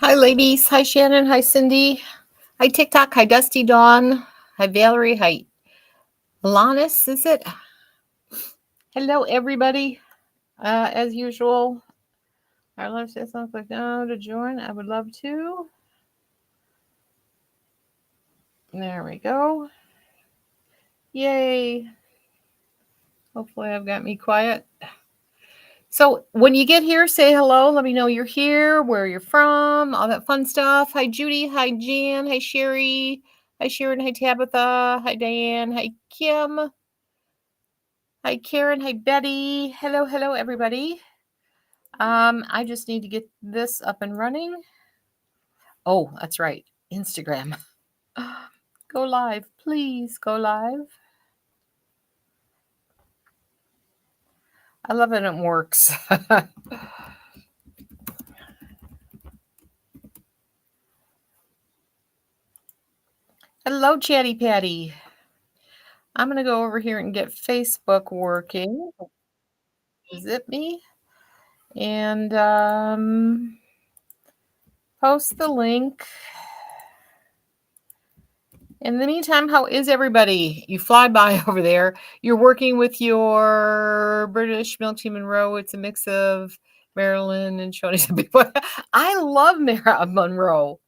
Hi, ladies. Hi, Shannon. Hi, Cindy. Hi, TikTok. Hi, Dusty Dawn. Hi, Valerie. Hi, Lannis. Is it? Hello, everybody. As usual, I love to say something like no to join. I would love to. There we go. Yay. Hopefully, I've got me quiet. So, when you get here, say hello. Let me know you're here, where you're from, all that fun stuff. Hi, Judy. Hi, Jan. Hi, Sherry. Hi, Sharon. Hi, Tabitha. Hi, Diane. Hi, Kim. Hi, Karen. Hi, Betty. Hello, hello, everybody. I just need to get this up and running. Oh, that's right. Instagram. Go live, please. Go live. I love it. It works. Hello, Chatty Patty. I'm going to go over here and get Facebook working. Zip me. And post the link. In the meantime, how is everybody? You fly by over there. You're working with your British Milk Tea Monroe. It's a mix of Marilyn and Shoney's people. I love Mara Monroe.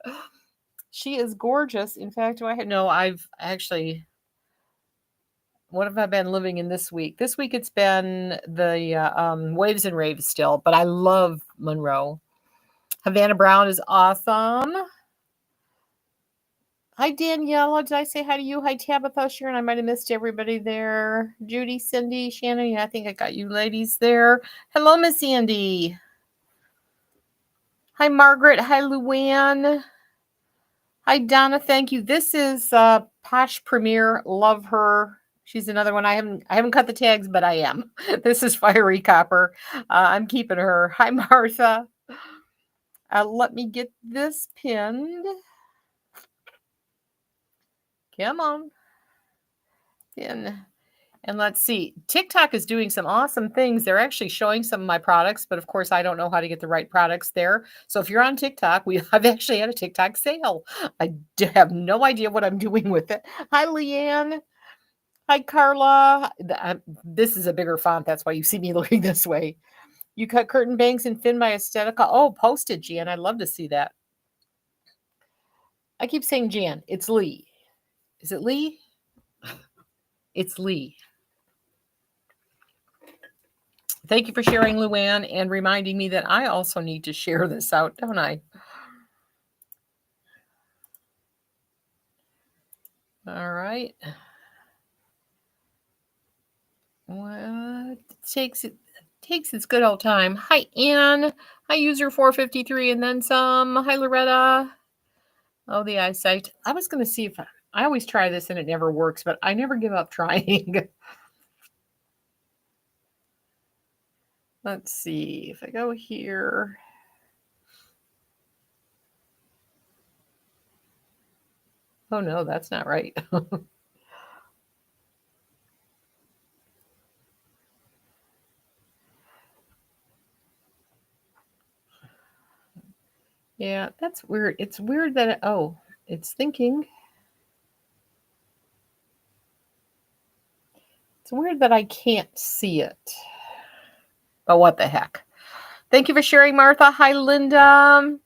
She is gorgeous. In fact, I've actually, what have I been living in this week? This week it's been the Waves and Raves still, but I love Monroe. Havana Brown is awesome. Hi, Daniela. Did I say hi to you? Hi, Tabitha, Sharon. I might have missed everybody there. Judy, Cindy, Shannon. Yeah, I think I got you ladies there. Hello, Miss Andy. Hi, Margaret. Hi, Luann. Hi, Donna. Thank you. This is Posh Premier. Love her. She's another one. I haven't cut the tags, but I am. This is Fiery Copper. I'm keeping her. Hi, Martha. Let me get this pinned. Come on. Pin. And let's see, TikTok is doing some awesome things. They're actually showing some of my products, but of course, I don't know how to get the right products there. So if you're on TikTok, I've actually had a TikTok sale. I have no idea what I'm doing with it. Hi, Leanne. Hi, Carla. This is a bigger font. That's why you see me looking this way. You cut curtain bangs and fin my aesthetica. Oh, posted, Jan. I'd love to see that. I keep saying Jan. It's Lee. Is it Lee? It's Lee. Thank you for sharing, Luann, and reminding me that I also need to share this out, don't I? All right. What takes its good old time. Hi, Ann. Hi, user 453 and then some. Hi, Loretta. Oh, the eyesight. I was going to see if I always try this and it never works, but I never give up trying. Let's see if I go here. Oh, no, that's not right. Yeah, that's weird. It's weird that it's thinking. It's weird that I can't see it. But what the heck? Thank you for sharing, Martha. Hi, Linda.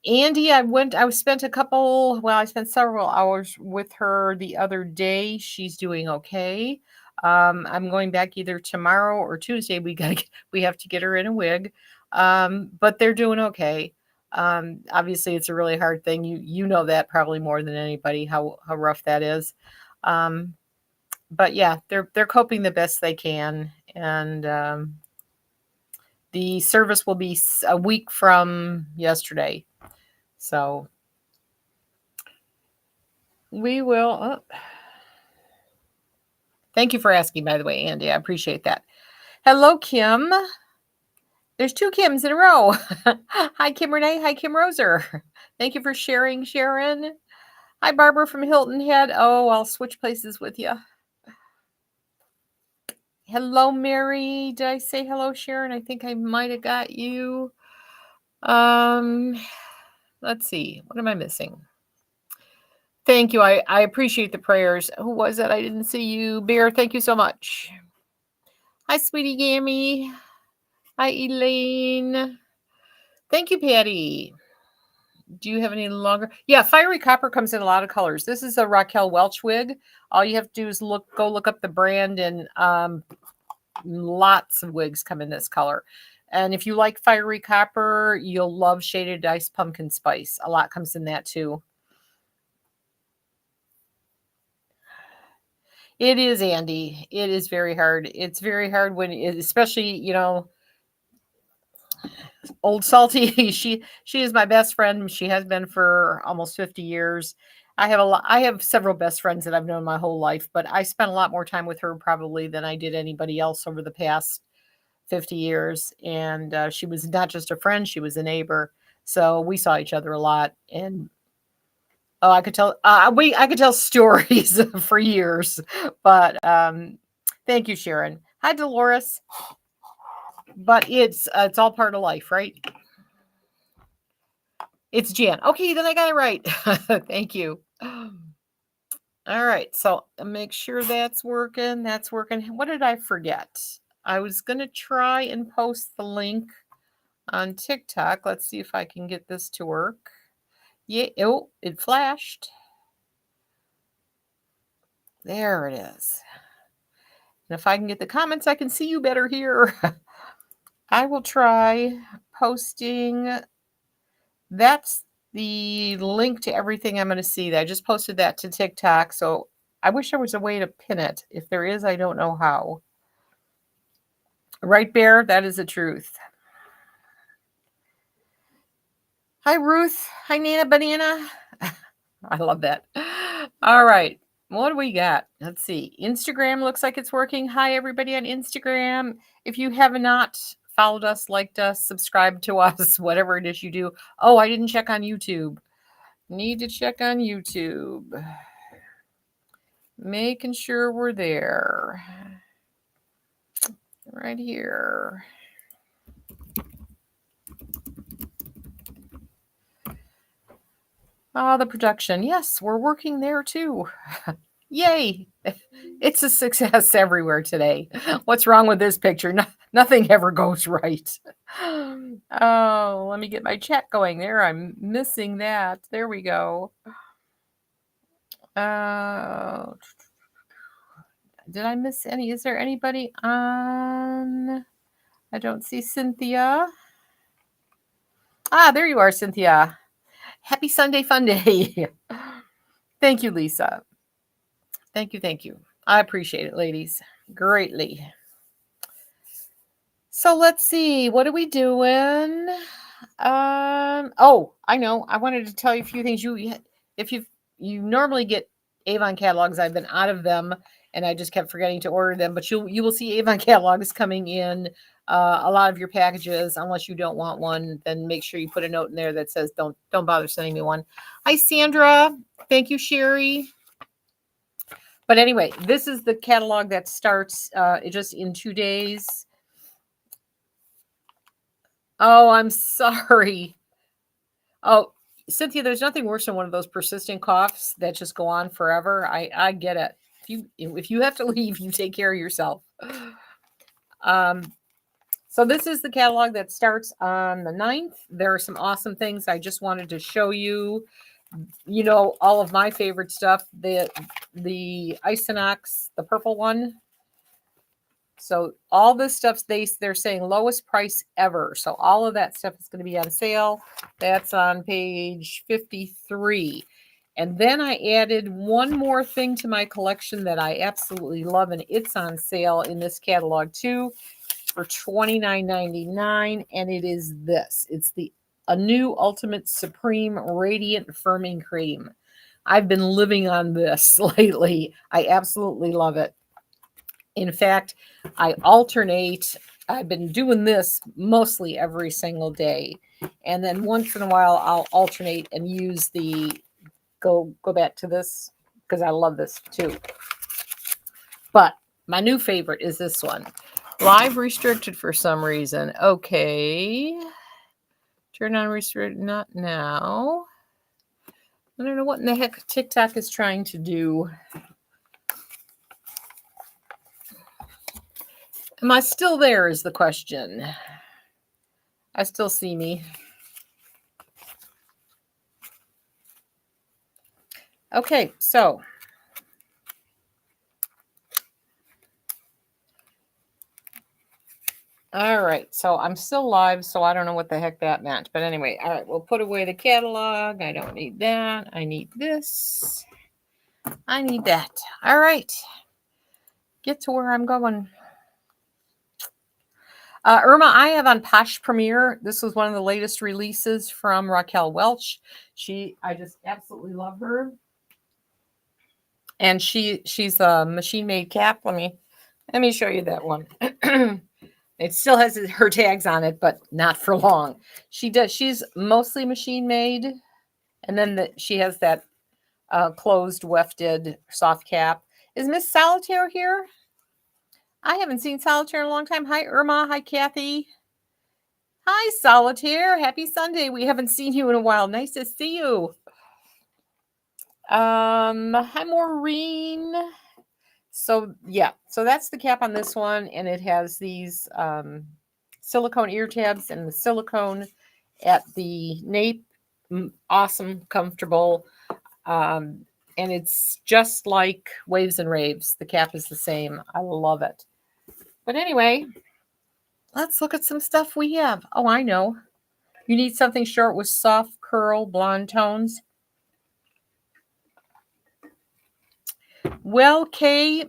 Andy, I spent I spent several hours with her the other day. She's doing okay. I'm going back either tomorrow or Tuesday. We have to get her in a wig. But they're doing okay. Obviously it's a really hard thing. You know that probably more than anybody, how rough that is. But yeah, they're coping the best they can. And the service will be a week from yesterday. So we will. Thank you for asking, by the way, Andy. I appreciate that. Hello, Kim. There's two Kims in a row. Hi, Kim Renee. Hi, Kim Roser. Thank you for sharing, Sharon. Hi, Barbara from Hilton Head. Oh, I'll switch places with you. Hello, Mary. Did I say hello, Sharon? I think I might have got you. Let's see. What am I missing? Thank you. I appreciate the prayers. Who was it? I didn't see you. Bear, thank you so much. Hi, sweetie Gammy. Hi, Elaine. Thank you, Patty. Do you have any longer? Yeah, Fiery Copper comes in a lot of colors. This is a Raquel Welch wig. All you have to do is go look up the brand, and lots of wigs come in this color. And if you like Fiery Copper, you'll love Shaded Ice Pumpkin Spice. A lot comes in that too. It is, Andy. It is very hard. It's very hard when, especially, old Salty. She is my best friend. She has been for almost 50 years. I have several best friends that I've known my whole life, but I spent a lot more time with her probably than I did anybody else over the past 50 years. And she was not just a friend; she was a neighbor. So we saw each other a lot, and oh, I could tell I could tell stories for years. But thank you, Sharon. Hi, Dolores. But it's all part of life, right? It's Jan. Okay, then I got it right. Thank you. All right, so make sure that's working. That's working. What did I forget? I was going to try and post the link on TikTok. Let's see if I can get this to work. Yeah, oh, it flashed. There it is. And if I can get the comments, I can see you better here. I will try posting. That's the link to everything I'm going to see. I just posted that to TikTok, so I wish there was a way to pin it. If there is, I don't know how. Right, Bear? That is the truth. Hi, Ruth. Hi, Nana Banana. I love that. All right. What do we got? Let's see. Instagram looks like it's working. Hi, everybody on Instagram. If you have not followed us, liked us, subscribed to us, whatever it is you do. Oh, I didn't check on YouTube. Need to check on YouTube. Making sure we're there. Right here. Ah, the production. Yes, we're working there too. Yay! It's a success everywhere today. What's wrong with this picture? Nothing ever goes right. Oh, let me get my chat going there. I'm missing that. There we go. Did I miss any? Is there anybody on? I don't see Cynthia. Ah, there you are, Cynthia. Happy Sunday Funday. Thank you, Lisa. Thank you, thank you. I appreciate it, ladies, greatly. So let's see, what are we doing? Oh, I know. I wanted to tell you a few things. If you normally get Avon catalogs, I've been out of them, and I just kept forgetting to order them. But you will see Avon catalogs coming in. A lot of your packages, unless you don't want one, then make sure you put a note in there that says don't bother sending me one. Hi, Sandra. Thank you, Sherry. But anyway, this is the catalog that starts just in 2 days. Oh, I'm sorry. Oh, Cynthia, there's nothing worse than one of those persistent coughs that just go on forever. I get it. If you have to leave, you take care of yourself. So this is the catalog that starts on the 9th. There are some awesome things I just wanted to show you. You know, all of my favorite stuff, the Isonox, the purple one. So all this stuff, they're saying lowest price ever. So all of that stuff is going to be on sale. That's on page 53. And then I added one more thing to my collection that I absolutely love, and it's on sale in this catalog too for $29.99. And it is this. It's a new Ultimate Supreme Radiant Firming Cream. I've been living on this lately. I absolutely love it. In fact, I alternate. I've been doing this mostly every single day. And then once in a while, I'll alternate and use go back to this because I love this too. But my new favorite is this one. Live restricted for some reason. Okay. Turn on restrict, not now. I don't know what in the heck TikTok is trying to do. Am I still there is the question. I still see me. Okay, so all right, so I'm still live, so I don't know what the heck that meant. But anyway, all right, we'll put away the catalog. I don't need that. I need this. I need that. All right. Get to where I'm going. Irma, I have on Posh Premiere. This was one of the latest releases from Raquel Welch. I just absolutely love her. And she's a machine-made cap. Let me show you that one. It still has her tags on it, but not for long. She's mostly machine-made. And then she has that closed wefted soft cap. Is Miss Solitaire here? I haven't seen Solitaire in a long time. Hi, Irma. Hi, Kathy. Hi, Solitaire. Happy Sunday. We haven't seen you in a while. Nice to see you. Hi, Maureen. So, yeah. So that's the cap on this one. And it has these silicone ear tabs and the silicone at the nape. Awesome, comfortable. And it's just like Waves and Raves. The cap is the same. I love it. But anyway, let's look at some stuff we have. Oh, I know. You need something short with soft curl blonde tones. Well, Kay,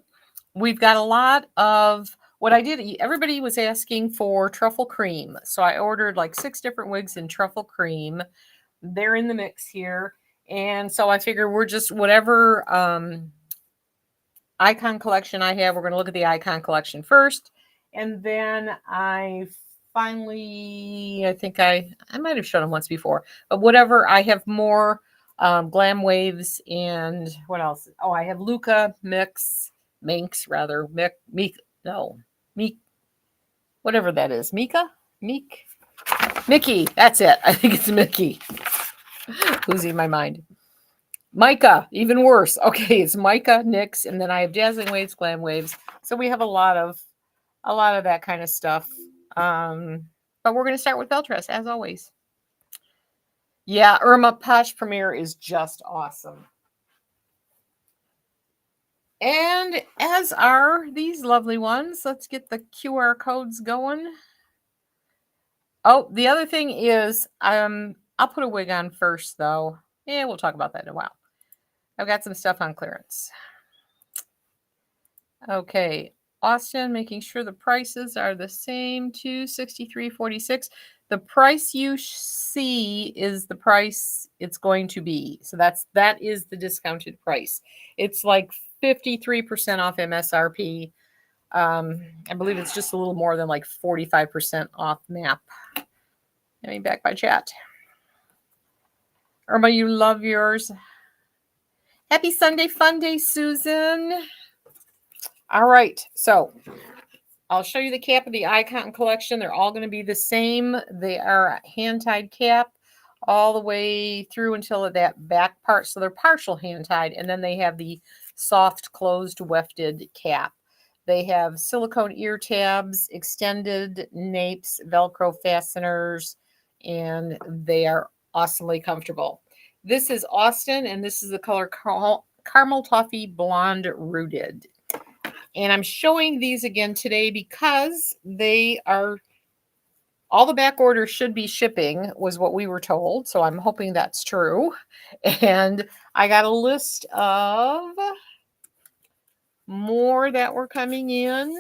we've got a lot of what I did. Everybody was asking for truffle cream. So I ordered like 6 different wigs in truffle cream. They're in the mix here. And so I figure we're just whatever icon collection I have, we're going to look at the icon collection first. And then I think I might have shown them once before, but whatever, I have more Glam Waves and what else? Oh, I have Luca Minx, whatever that is. Mickey, that's it. I think it's Mickey. Losing my mind. Mica, even worse. Okay, it's Mica, NYX, and then I have Dazzling Waves, Glam Waves. So we have a lot of that kind of stuff. But we're going to start with Beltress, as always. Yeah, Irma Posh Premiere is just awesome. And as are these lovely ones. Let's get the QR codes going. Oh, the other thing is, I'll put a wig on first, though. Yeah, we'll talk about that in a while. I've got some stuff on clearance. Okay, Austin, making sure the prices are the same, $263.46. The price you see is the price it's going to be. So that is the discounted price. It's like 53% off MSRP. I believe it's just a little more than like 45% off MAP. Let me back my chat. Irma, you love yours. Happy Sunday Funday, Susan. All right, so I'll show you the cap of the icon collection. They're all going to be the same. They are hand-tied cap all the way through until that back part. So they're partial hand-tied, and then they have the soft closed wefted cap. They have silicone ear tabs, extended napes, Velcro fasteners, and they are awesomely comfortable. This is Austin, and this is the color Caramel Toffee Blonde Rooted. And I'm showing these again today because they are, all the back orders should be shipping, was what we were told. So I'm hoping that's true. And I got a list of more that were coming in.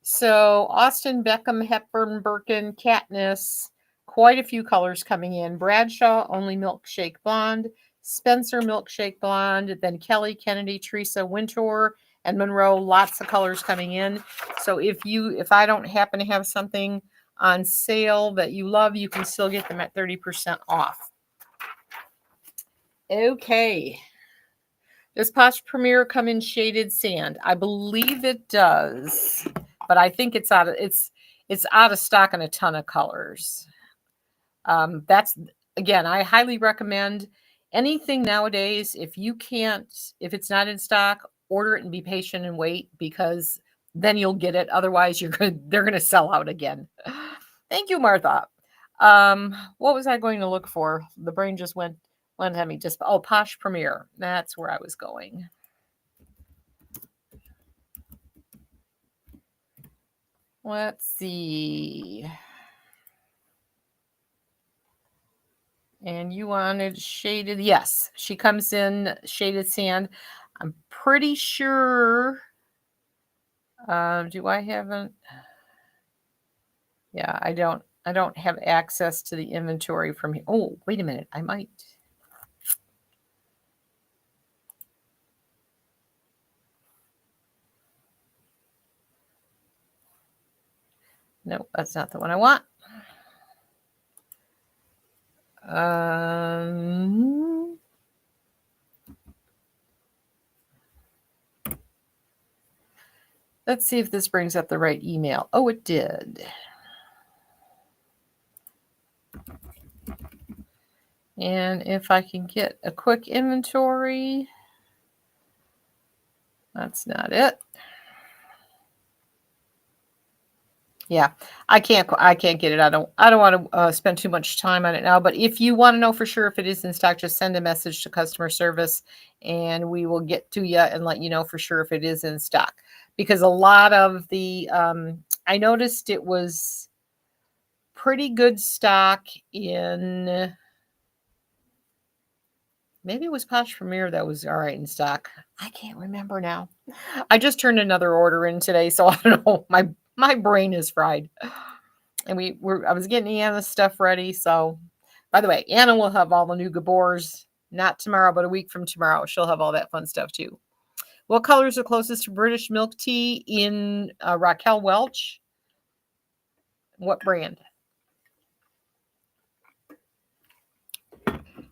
So Austin, Beckham, Hepburn, Birkin, Katniss, quite a few colors coming in. Bradshaw, only Milkshake Blonde. Spencer, Milkshake Blonde. Then Kelly, Kennedy, Teresa, Wintour, and Monroe. Lots of colors coming in. So if I don't happen to have something on sale that you love, you can still get them at 30% off. Okay. Does Posh Premiere come in shaded sand? I believe it does, but I think it's out of stock in a ton of colors. That's, again, I highly recommend anything nowadays. If it's not in stock, order it and be patient and wait, because then you'll get it. Otherwise, they're gonna sell out again. Thank you, Martha. What was I going to look for? The brain just went at me. Posh Premier. That's where I was going. Let's see. And you wanted shaded. Yes, she comes in shaded sand. I'm pretty sure. Do I haven't? Yeah, I don't have access to the inventory from here. Oh, wait a minute. I might. No, that's not the one I want. Let's see if this brings up the right email. Oh, it did. And if I can get a quick inventory, that's not it. Yeah, I can't get it. I don't want to spend too much time on it now. But if you want to know for sure if it is in stock, just send a message to customer service, and we will get to you and let you know for sure if it is in stock. Because a lot of the I noticed it was pretty good stock in. Maybe it was Posh Premier that was all right in stock. I can't remember now. I just turned another order in today, so I don't know. My brain is fried. And I was getting Anna's stuff ready. So, by the way, Anna will have all the new Gabors, not tomorrow, but a week from tomorrow. She'll have all that fun stuff too. What colors are closest to British milk tea in Raquel Welch? What brand?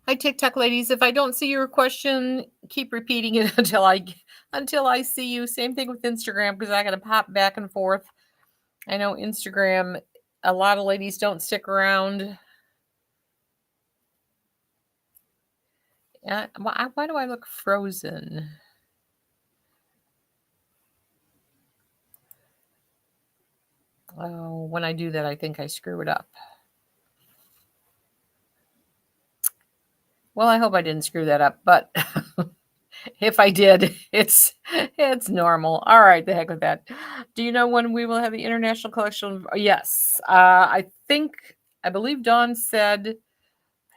Hi, TikTok ladies. If I don't see your question, keep repeating it until I see you. Same thing with Instagram, because I got to pop back and forth. I know Instagram, a lot of ladies don't stick around. Why do I look frozen? Oh, when I do that, I think I screw it up. Well, I hope I didn't screw that up, but if I did, it's normal. All right, the heck with that. Do you know when we will have the international collection? Yes, I believe Dawn said.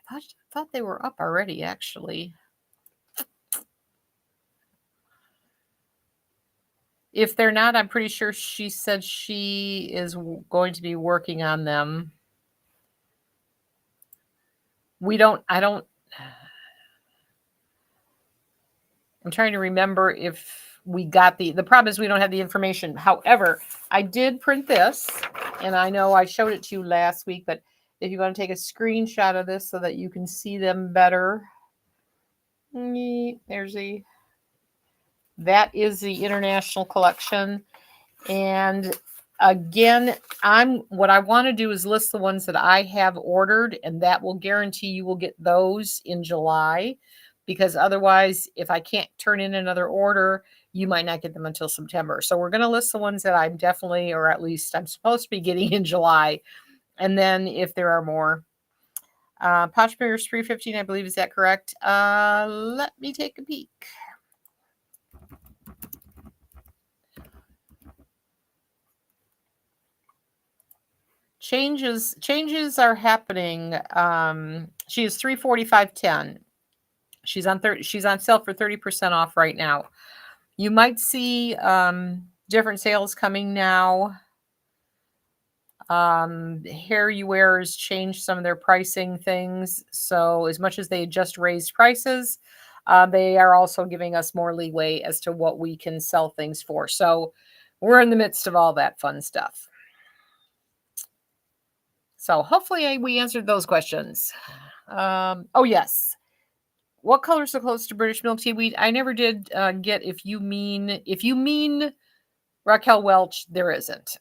I thought they were up already, actually. If they're not, I'm pretty sure she said she is going to be working on them. I'm trying to remember if we got the problem is we don't have the information. However, I did print this, and I know I showed it to you last week, but if you want to take a screenshot of this so that you can see them better. That is the international collection. And again, what I want to do is list the ones that I have ordered, and that will guarantee you will get those in July, because otherwise, if I can't turn in another order, you might not get them until September. So we're going to list the ones that I'm definitely, or at least I'm supposed to be getting in July. And then if there are more, Posh Premier is $3.15, I believe. Is that correct? Let me take a peek. Changes are happening. She is $345.10. She's on sale for 30% off right now. You might see different sales coming now. Hair You Wearers changed some of their pricing things. So as much as they just raised prices, they are also giving us more leeway as to what we can sell things for. So we're in the midst of all that fun stuff. So hopefully we answered those questions. Oh, yes. What colors are close to British milk tea? I never did get if you mean Raquel Welch, there isn't.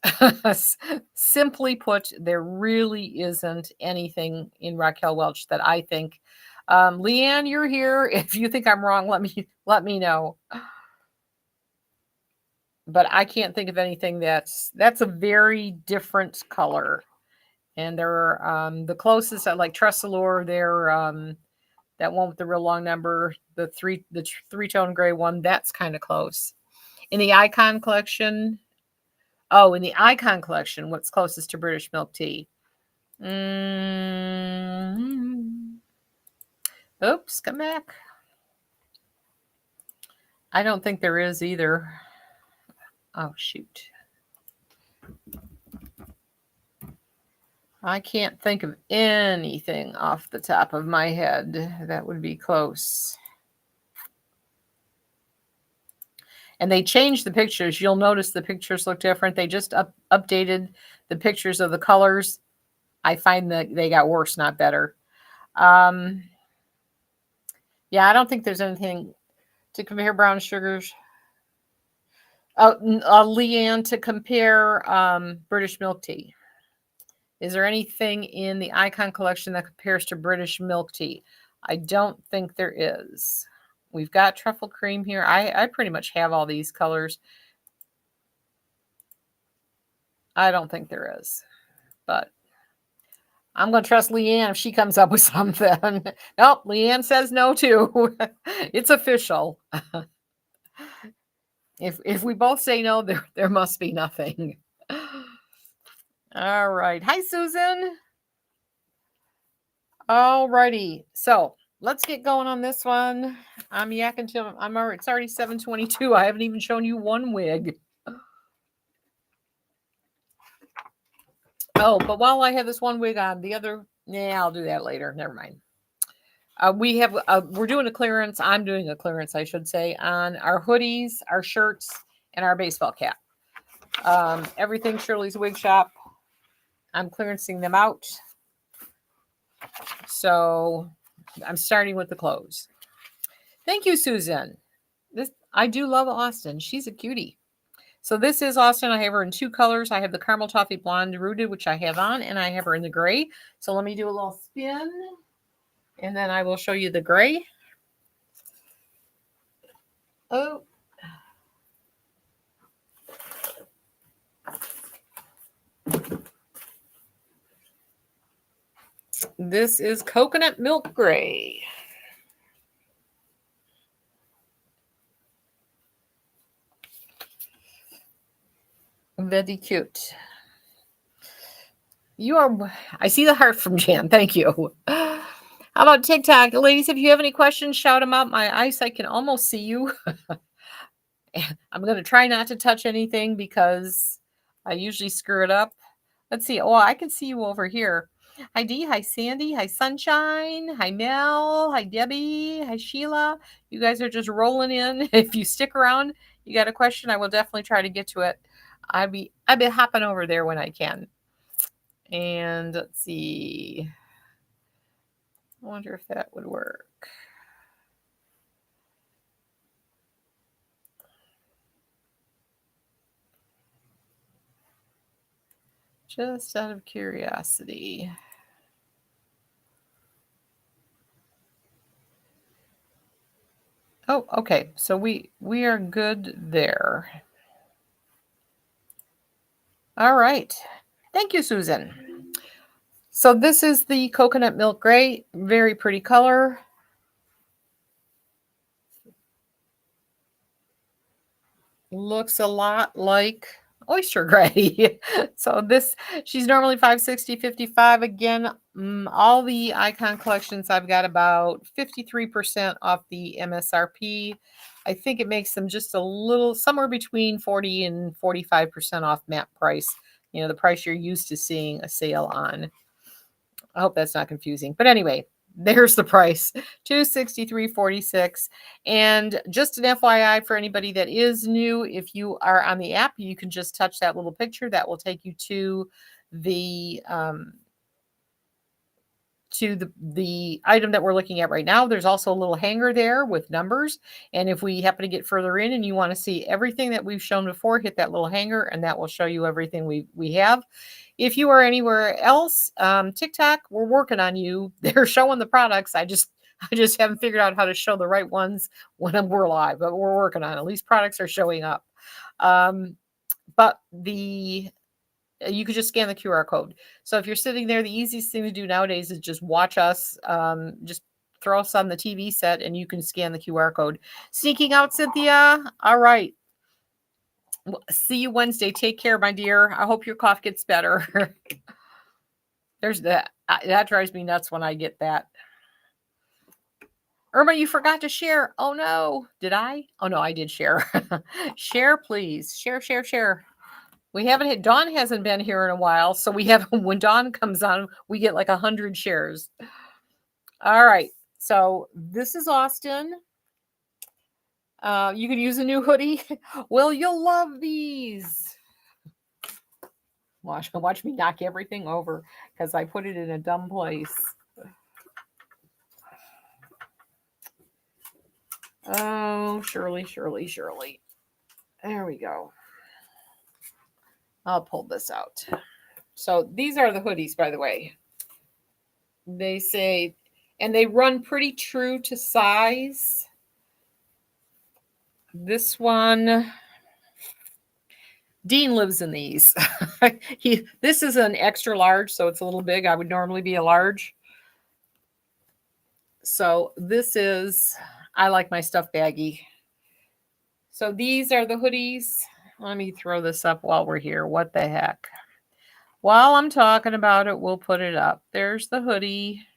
Simply put, there really isn't anything in Raquel Welch that I think. Leanne, you're here. If you think I'm wrong, let me know. But I can't think of anything that's a very different color. And they're the closest I like Tressalure, they're that one with the real long number, the three-tone gray one, that's kind of close. In the Icon collection, what's closest to British milk tea? Oops, come back. I don't think there is either. Oh, shoot. I can't think of anything off the top of my head that would be close. And they changed the pictures. You'll notice the pictures look different. They just updated the pictures of the colors. I find that they got worse, not better. Yeah, I don't think there's anything to compare brown sugars. Oh, Leanne, to compare British milk tea. Is there anything in the Icon collection that compares to British milk tea? I don't think there is. We've got truffle cream here. I pretty much have all these colors. I don't think there is. But I'm going to trust Leanne if she comes up with something. Nope, Leanne says no too. It's official. If we both say no, there must be nothing. All right. Hi, Susan. All righty. So let's get going on this one. I'm yakking till it's already 7:22. I haven't even shown you one wig. Oh, but while I have this one wig on, the other, I'll do that later. Never mind. We're doing a clearance. I'm doing a clearance, I should say, on our hoodies, our shirts, and our baseball cap. Everything Shirley's Wig Shop. I'm clearancing them out. So I'm starting with the clothes. Thank you, Susan. I do love Austin. She's a cutie. So this is Austin. I have her in two colors. I have the caramel toffee blonde rooted, which I have on, and I have her in the gray. So let me do a little spin, and then I will show you the gray. Oh. This is coconut milk gray. Very cute. I see the heart from Jan. Thank you. How about TikTok? Ladies, if you have any questions, shout them out. My eyesight can almost see you. I'm going to try not to touch anything because I usually screw it up. Let's see. Oh, I can see you over here. Hi, Dee. Hi, Sandy. Hi, Sunshine. Hi, Mel. Hi, Debbie. Hi, Sheila. You guys are just rolling in. If you stick around, you got a question, I will definitely try to get to it. I'd be hopping over there when I can. And let's see. I wonder if that would work. Just out of curiosity. Oh, okay. So we are good there. All right. Thank you, Susan. So this is the coconut milk gray. Very pretty color. Looks a lot like oyster gray. So she's normally $560.55. Again, all the Icon collections, I've got about 53% off the MSRP. I think it makes them just a little, somewhere between 40 and 45% off MAP price. You know, the price you're used to seeing a sale on. I hope that's not confusing. But anyway, there's the price, $263.46. And just an FYI for anybody that is new, if you are on the app, you can just touch that little picture. That will take you to the to the item that we're looking at right now, there's also a little hanger there with numbers. And if we happen to get further in and you want to see everything that we've shown before, hit that little hanger and that will show you everything we have. If you are anywhere else, TikTok, we're working on you. They're showing the products. I just haven't figured out how to show the right ones when we're live, but we're working on it. At least products are showing up. But you could just scan the QR code. So if you're sitting there, the easiest thing to do nowadays is just watch us. Just throw us on the TV set and you can scan the QR code. Sneaking out, Cynthia. All right. See you Wednesday. Take care, my dear. I hope your cough gets better. There's that. That drives me nuts when I get that. Irma, you forgot to share. Oh no. Did I? Oh no, I did share. Share, please. Share. We haven't hit, Dawn hasn't been here in a while. So we have, when Dawn comes on, we get like 100 shares. All right. So this is Austin. You can use a new hoodie. Well, you'll love these. Watch me knock everything over because I put it in a dumb place. Oh, Shirley. There we go. I'll pull this out. So these are the hoodies, by the way. They say, and they run pretty true to size. This one, Dean lives in these. This is an extra large, so it's a little big. I would normally be a large. So this is, I like my stuff baggy. So these are the hoodies. Let me throw this up while we're here. What the heck? While I'm talking about it, we'll put it up. There's the hoodie.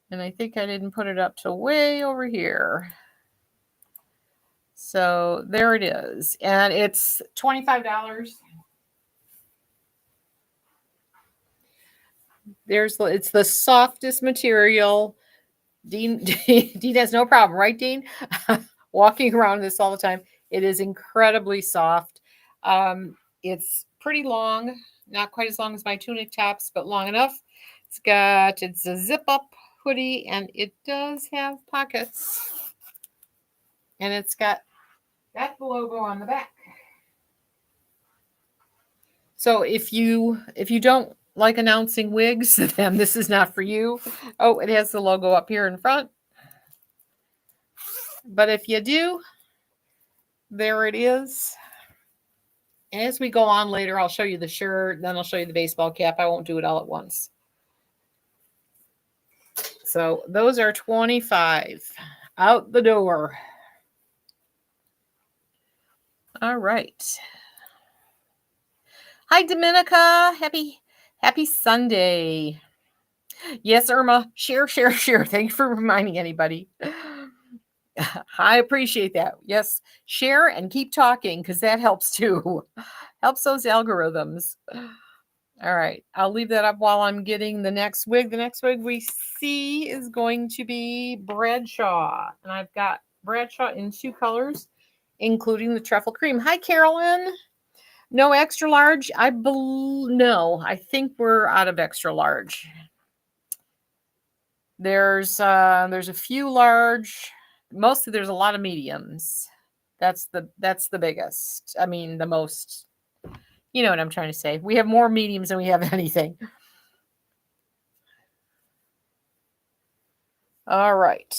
And I think I didn't put it up till way over here. So there it is. And it's $25. It's the softest material. Dean has no problem, right, Dean? Walking around this all the time. It is incredibly soft. It's pretty long, not quite as long as my tunic tops, but long enough. It's a zip up hoodie and it does have pockets. And it's got the logo on the back. So if you don't like announcing wigs, then this is not for you. Oh, it has the logo up here in front. But if you do, there it is. And as we go on later, I'll show you the shirt, then I'll show you the baseball cap. I won't do it all at once. So those are $25 out the door. All right. Hi, Dominica. Happy Sunday. Yes, Irma. Share. Thank you for reminding anybody. I appreciate that. Yes, share and keep talking because that helps too. Helps those algorithms. All right, I'll leave that up while I'm getting the next wig. The next wig we see is going to be Bradshaw. And I've got Bradshaw in 2 colors, including the truffle cream. Hi, Carolyn. No extra large? No, I think we're out of extra large. There's a few large. Mostly there's a lot of mediums. That's the biggest. I mean, the most, you know what I'm trying to say. We have more mediums than we have anything. All right.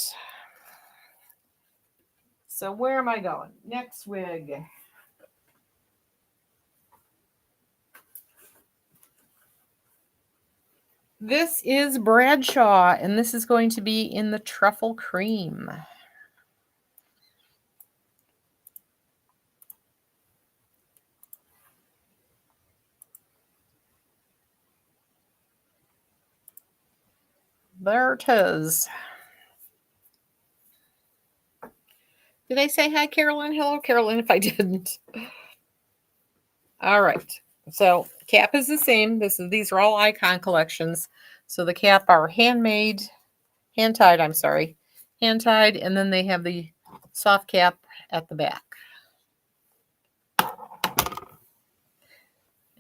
So where am I going? Next wig. This is Bradshaw, and this is going to be in the truffle cream. There it is. Did I say hi, Carolyn? Hello, Carolyn, if I didn't. All right. So cap is the same. These are all Icon collections. So the cap are hand-tied, and then they have the soft cap at the back.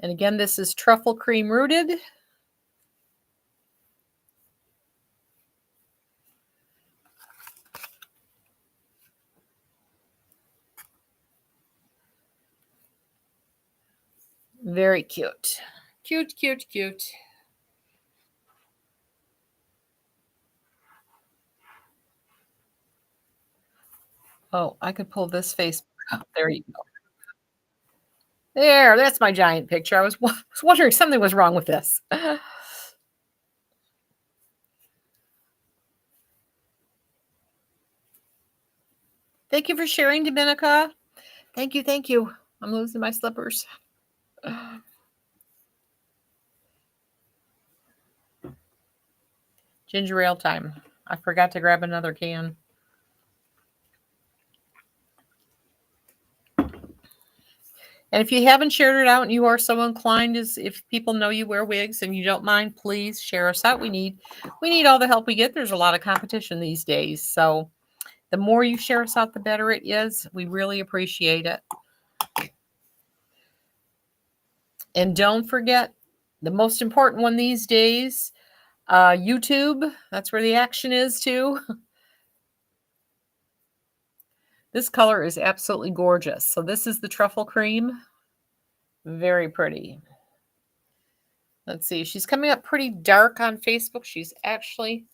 And again, this is truffle cream rooted. Very cute. Cute, cute, cute. Oh, I could pull this face up. There you go. There, that's my giant picture. I was wondering something was wrong with this. Thank you for sharing, Dominica. Thank you, thank you. I'm losing my slippers. Ginger ale time. I forgot to grab another can. And if you haven't shared it out and you are so inclined, as if people know you wear wigs and you don't mind, please share us out. We need all the help we get. There's a lot of competition these days. So the more you share us out, the better it is. We really appreciate it. And don't forget the most important one these days, YouTube. That's where the action is too. This color is absolutely gorgeous. So this is the truffle cream. Very pretty. Let's see. She's coming up pretty dark on Facebook. She's actually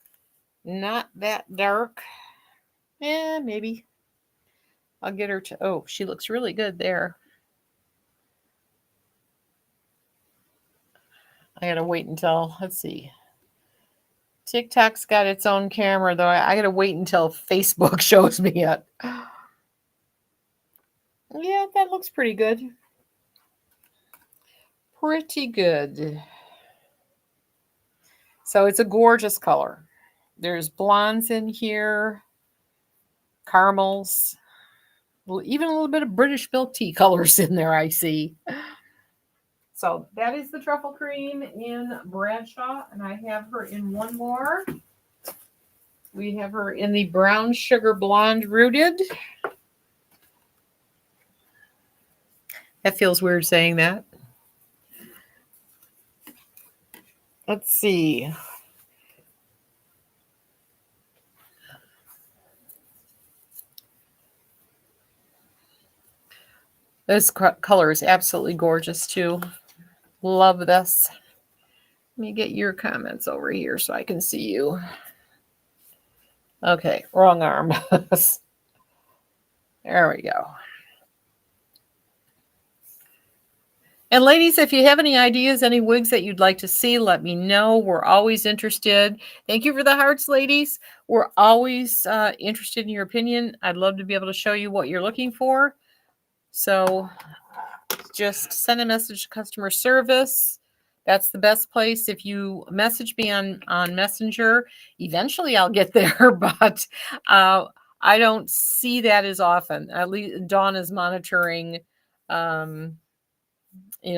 not that dark. Yeah, maybe. I'll get her to. Oh, she looks really good there. I gotta wait until. Let's see. TikTok's got its own camera, though. I gotta wait until Facebook shows me it. Yeah, that looks pretty good. Pretty good. So it's a gorgeous color. There's blondes in here, caramels, even a little bit of British milk tea colors in there, I see. So that is the truffle cream in Bradshaw, and I have her in one more. We have her in the brown sugar blonde rooted. That feels weird saying that. Let's see. This color is absolutely gorgeous too. Love this. Let me get your comments over here so I can see you. Okay, wrong arm. There we go. And ladies, if you have any ideas, any wigs that you'd like to see, let me know. We're always interested. Thank you for the hearts, ladies. We're always interested in your opinion. I'd love to be able to show you what you're looking for. So just send a message to customer service. That's the best place. If you message me on Messenger, eventually I'll get there, but I don't see that as often. At least Dawn is monitoring.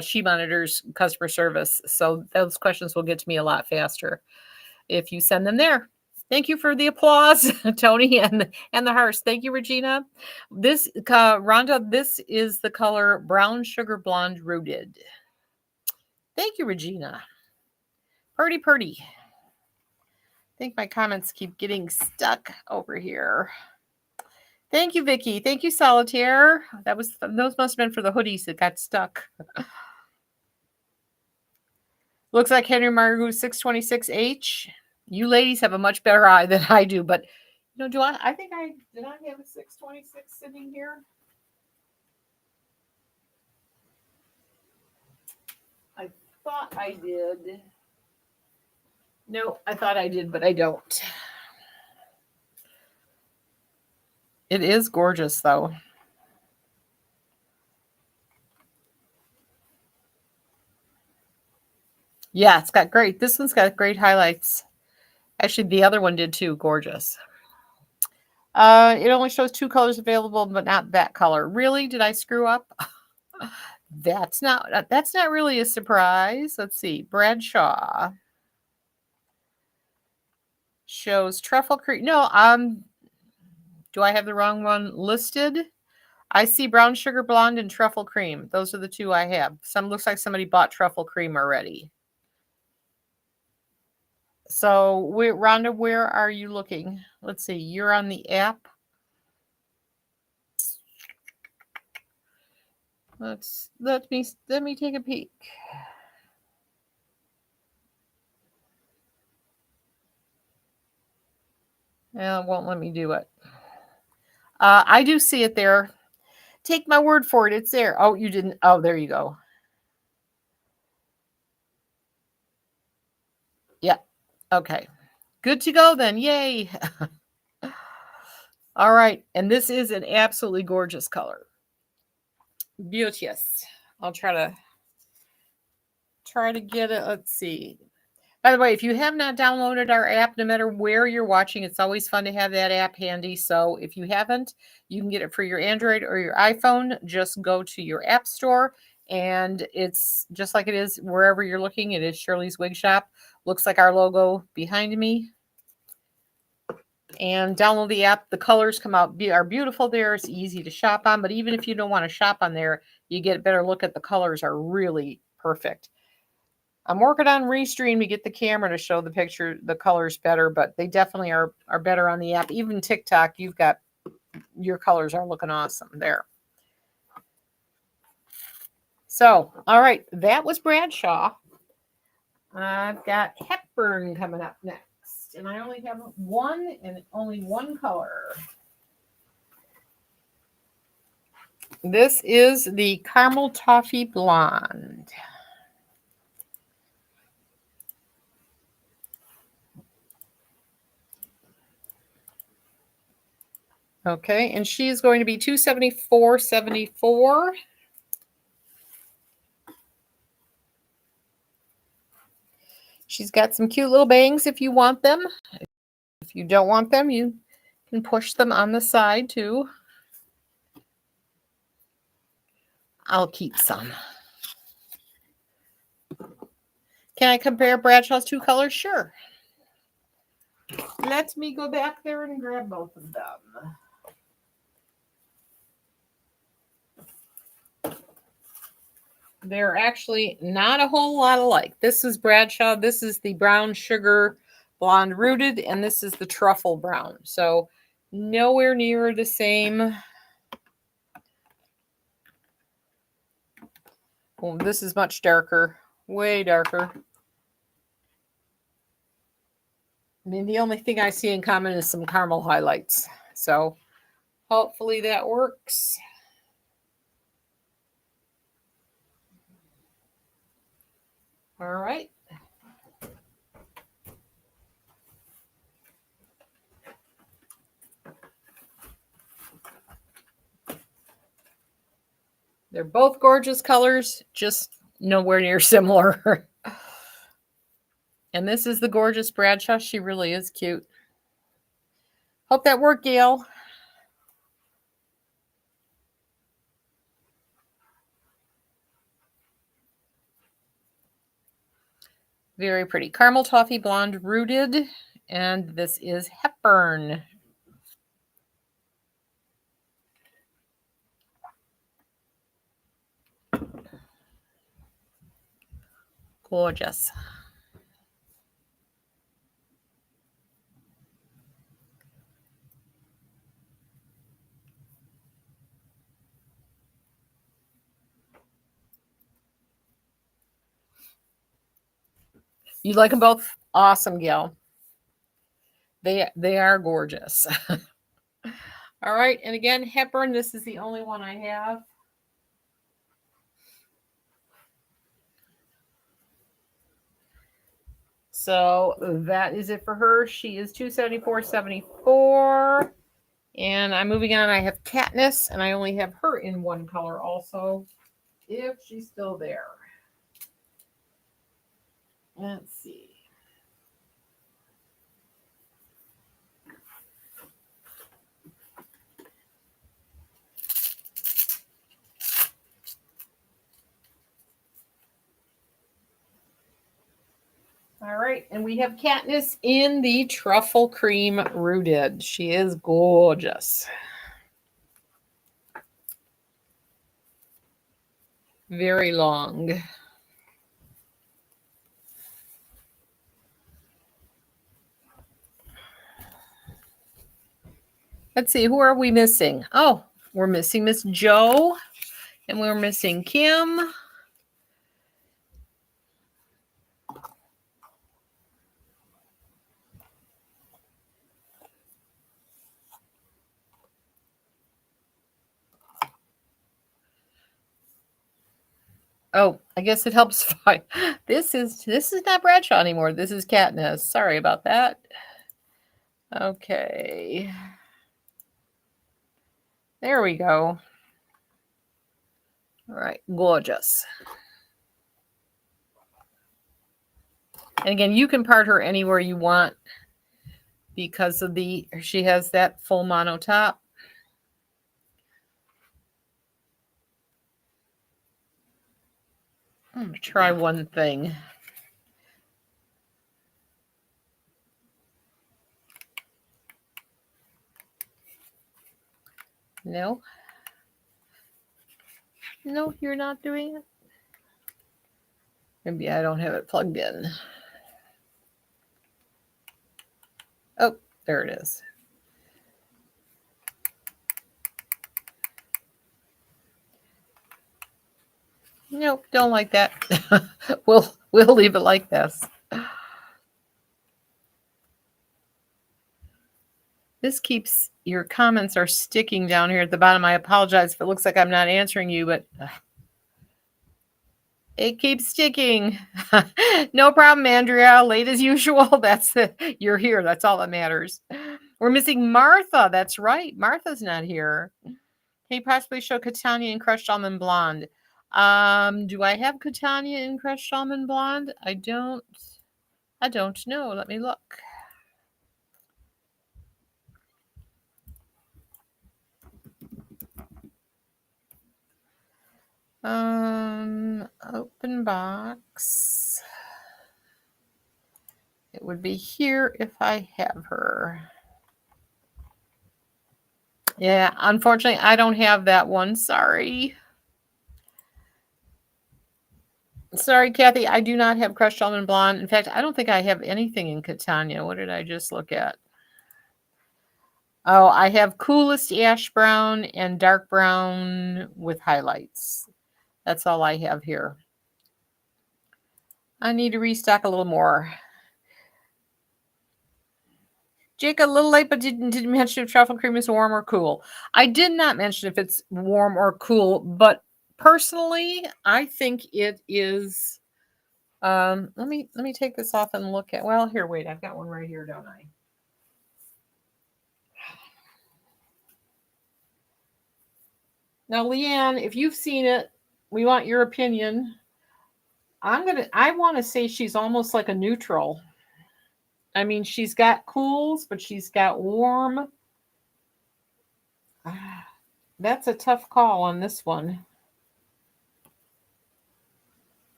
She monitors customer service, so those questions will get to me a lot faster if you send them there. Thank you for the applause, Tony, and the hearts. Thank you, Regina. This Rhonda, this is the color brown sugar blonde rooted. Thank you, Regina. Purdy, purdy. I think my comments keep getting stuck over here. Thank you, Vicky. Thank you, Solitaire. Those must have been for the hoodies that got stuck. Looks like Henry Margu 626H. You ladies have a much better eye than I do, but did I have a 626 sitting here? I thought I did. No, I thought I did, but I don't. It is gorgeous, though. Yeah, it's got great. This one's got great highlights. Actually, the other one did too. Gorgeous. It only shows 2 colors available, but not that color. Really? Did I screw up? That's not really a surprise. Let's see. Bradshaw shows truffle cream. No, do I have the wrong one listed? I see brown sugar blonde and truffle cream. Those are the 2 I have. Looks like somebody bought truffle cream already. So, Rhonda, where are you looking? Let's see. You're on the app. Let me take a peek. It won't let me do it. I do see it there. Take my word for it. It's there. Oh, you didn't. Oh, there you go. Yeah. Okay. Good to go then. Yay. All right. And this is an absolutely gorgeous color. Beauteous. I'll try to get it. Let's see. By the way, if you have not downloaded our app, no matter where you're watching, it's always fun to have that app handy. So if you haven't, you can get it for your Android or your iPhone. Just go to your app store, and it's just like it is wherever you're looking. It is Shirley's Wig Shop. Looks like our logo behind me. And download the app. The colors come out are beautiful there. It's easy to shop on. But even if you don't want to shop on there, you get a better look at the colors are really perfect. I'm working on restream to get the camera to show the colors better, but they definitely are better on the app. Even TikTok, your colors are looking awesome there. So, all right, that was Bradshaw. I've got Hepburn coming up next, and I only have only one color. This is the Caramel Toffee Blonde. Okay, and she's going to be $274.74. She's got some cute little bangs if you want them. If you don't want them, you can push them on the side too. I'll keep some. Can I compare Bradshaw's two colors? Sure. Let me go back there and grab both of them. They're actually not a whole lot alike. This is Bradshaw. This is the brown sugar blonde rooted, and this is the truffle brown. So nowhere near the same. Oh, this is much darker, way darker. I mean, the only thing I see in common is some caramel highlights. So hopefully that works. All right. They're both gorgeous colors, just nowhere near similar. And this is the gorgeous Bradshaw. She really is cute. Hope that worked, Gail. Very pretty. Caramel Toffee Blonde Rooted. And this is Hepburn. Gorgeous. You like them both? Awesome, Gail. They are gorgeous. All right, and again, Hepburn, this is the only one I have. So that is it for her. She is $274.74. And I'm moving on. I have Katniss, and I only have her in one color also, if she's still there. Let's see. All right, and we have Katniss in the Truffle Cream Rooted. She is gorgeous. Very long. Let's see, who are we missing? Oh, we're missing Miss Jo. And we're missing Kim. Oh, I guess it helps find. This is not Bradshaw anymore. This is Katniss. Sorry about that. Okay. There we go. All right, gorgeous. And again, you can part her anywhere you want because of she has that full mono top. I'm going to try one thing. No. No, you're not doing it. Maybe I don't have it plugged in. Oh, there it is. Nope, don't like that. We'll leave it like this. This keeps, your comments are sticking down here at the bottom. I apologize if it looks like I'm not answering you, but it keeps sticking. No problem, Andrea. Late as usual. That's it. You're here. That's all that matters. We're missing Martha. That's right. Martha's not here. Can you possibly show Catania in Crushed Almond Blonde? Do I have Catania in Crushed Almond Blonde? I don't know. Let me look. Open box. It would be here if I have her. Yeah, unfortunately, I don't have that one. Sorry. Sorry, Kathy. I do not have Crushed Almond Blonde. In fact, I don't think I have anything in Catania. What did I just look at? Oh, I have Coolest Ash Brown and Dark Brown with highlights. That's all I have here. I need to restock a little more. Jake, a little late, but didn't mention if truffle cream is warm or cool. I did not mention if it's warm or cool, but personally, I think it is. Let me take this off and look at. Well, here, wait, I've got one right here, don't I? Now, Leanne, if you've seen it, we want your opinion. I want to say she's almost like a neutral. I mean, she's got cools, but she's got warm. That's a tough call on this one.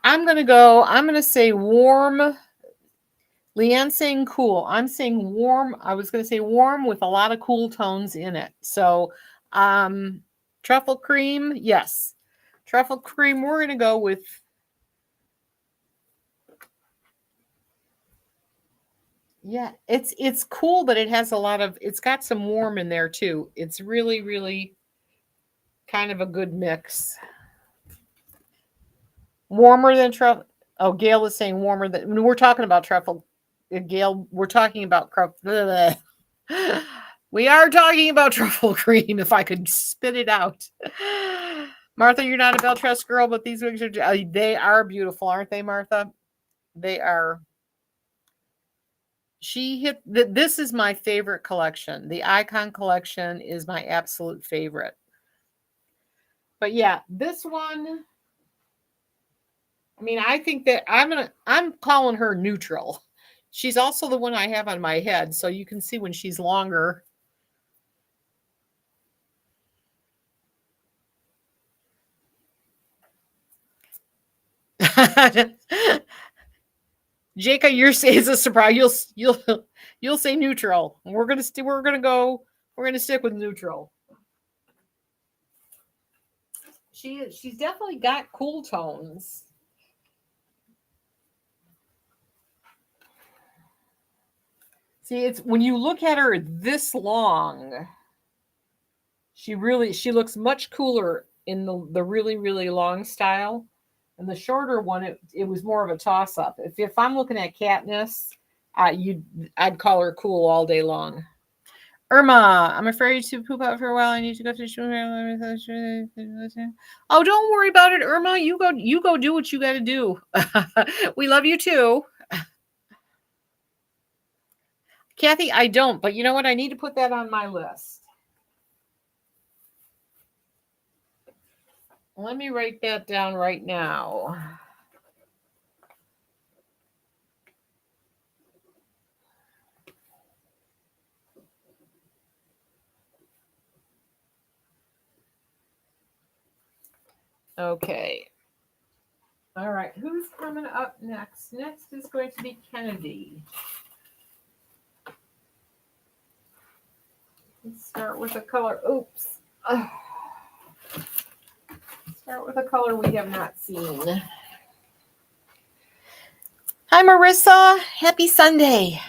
I'm going to say warm. Leanne's saying cool. I'm saying warm. I was going to say warm with a lot of cool tones in it. So, truffle cream, yes. Truffle cream, we're going to go with. Yeah, it's cool, but it has it's got some warm in there too. It's really, really kind of a good mix. Warmer than truffle. Oh, Gail is saying warmer than. We're talking about truffle. Gail, we're talking about truffle. We are talking about truffle cream. If I could spit it out. Martha, you're not a Beltress girl, but these wigs are. They are beautiful, aren't they, Martha? They are. She hit. This is my favorite collection. The Icon collection is my absolute favorite. But yeah, this one. I mean, I think that I'm calling her neutral. She's also the one I have on my head, so you can see when she's longer. Jacob, you're saying it's a surprise. You'll say neutral. We're gonna stick with neutral. She's definitely got cool tones. See, it's when you look at her this long, She looks much cooler in the really, really long style. And the shorter one, it was more of a toss up. If I'm looking at Katniss, you I'd call her cool all day long. Irma, I'm afraid to poop out for a while. I need to go to the. Oh, don't worry about it, Irma. You go do what you got to do. We love you too. Kathy, I don't, but you know what? I need to put that on my list. Let me write that down right now. Okay. All right. Who's coming up next? Next is going to be Kennedy. Let's start with a color. Oops. Start with a color we have not seen. Hi, Marissa. Happy Sunday.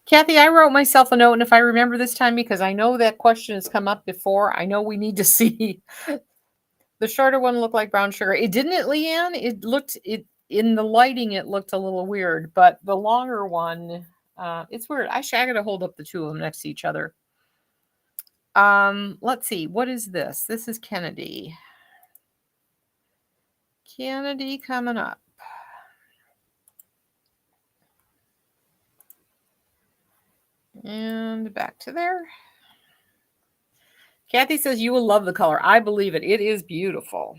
Kathy, I wrote myself a note, and if I remember this time, because I know that question has come up before, I know we need to see. The shorter one looked like brown sugar. It didn't, Leanne? It in the lighting, it looked a little weird, but the longer one, it's weird. I got to hold up the two of them next to each other. Let's see. What is this? This is Kennedy. Kennedy coming up. And back to there. Kathy says you will love the color. I believe it. It is beautiful.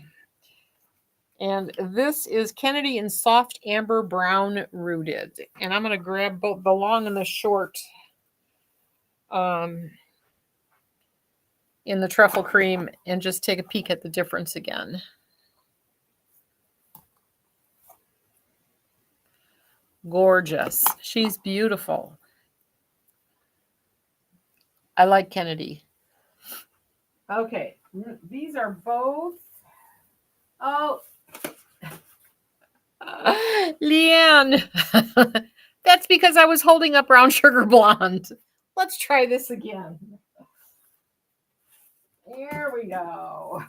And this is Kennedy in soft amber brown rooted. And I'm going to grab both the long and the short in the truffle cream and just take a peek at the difference again. Gorgeous. She's beautiful. I like Kennedy. Okay. These are both. Oh. Leanne. That's because I was holding up brown sugar blonde. Let's try this again. Here we go.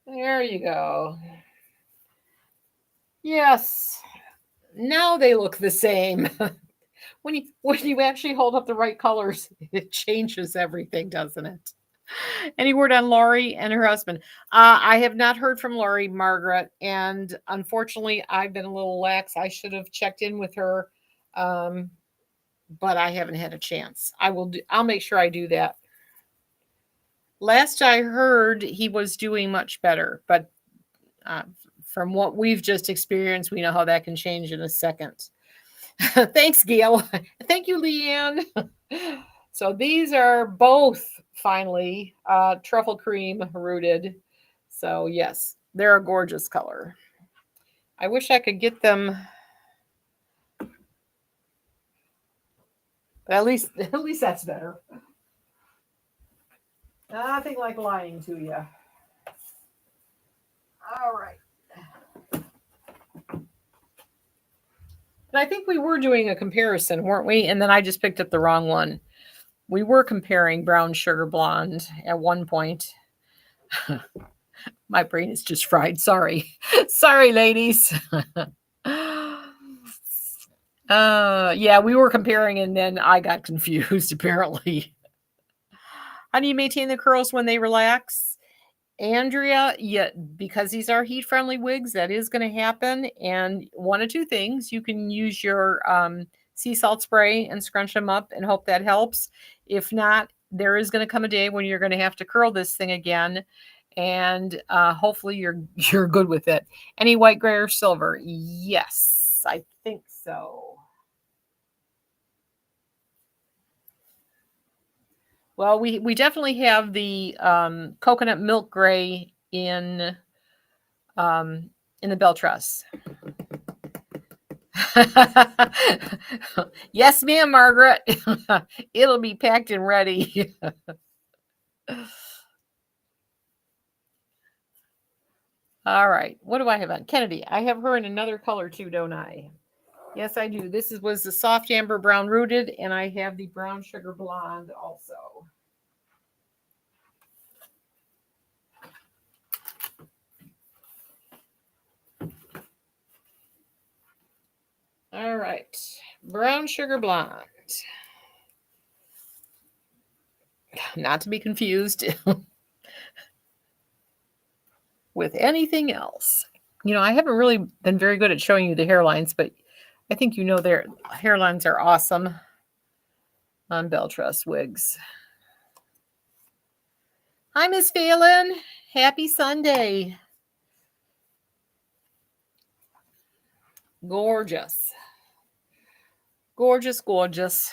There you go. Yes. Now they look the same. When you actually hold up the right colors, it changes everything, doesn't it? Any word on Laurie and her husband? I have not heard from Laurie, Margaret, and unfortunately, I've been a little lax. I should have checked in with her, but I haven't had a chance. I'll make sure I do that. Last I heard, he was doing much better, but from what we've just experienced, we know how that can change in a second. Thanks, Gail. Thank you, Leanne. So these are both finally truffle cream rooted. So yes, they're a gorgeous color. I wish I could get them. At least that's better. Nothing like lying to you. All right. And I think we were doing a comparison, weren't we? And then I just picked up the wrong one. We were comparing brown sugar blonde at one point. My brain is just fried. Sorry. Sorry, ladies. Yeah, we were comparing and then I got confused, apparently. How do you maintain the curls when they relax? Andrea, yeah, because these are heat-friendly wigs, that is going to happen. And one of two things, you can use your sea salt spray and scrunch them up and hope that helps. If not, there is going to come a day when you're going to have to curl this thing again. And hopefully you're good with it. Any white, gray, or silver? Yes, I think so. Well, we definitely have the coconut milk gray in the bell truss. Yes, ma'am, Margaret. It'll be packed and ready. All right. What do I have on? Kennedy. I have her in another color too, don't I? Yes, I do. This was the soft amber brown rooted, and I have the brown sugar blonde also. All right, brown sugar blonde. Not to be confused with anything else. You know, I haven't really been very good at showing you the hairlines, but I think you know their hairlines are awesome on Belle Tress wigs. Hi, Miss Phelan. Happy Sunday. Gorgeous. Gorgeous, gorgeous.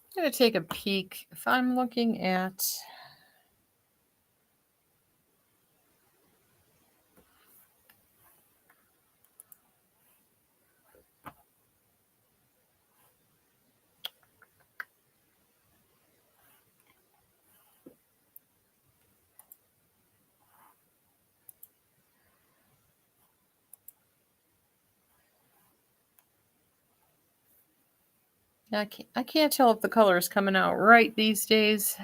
I'm going to take a peek. If I'm looking at... I can't tell if the color is coming out right these days.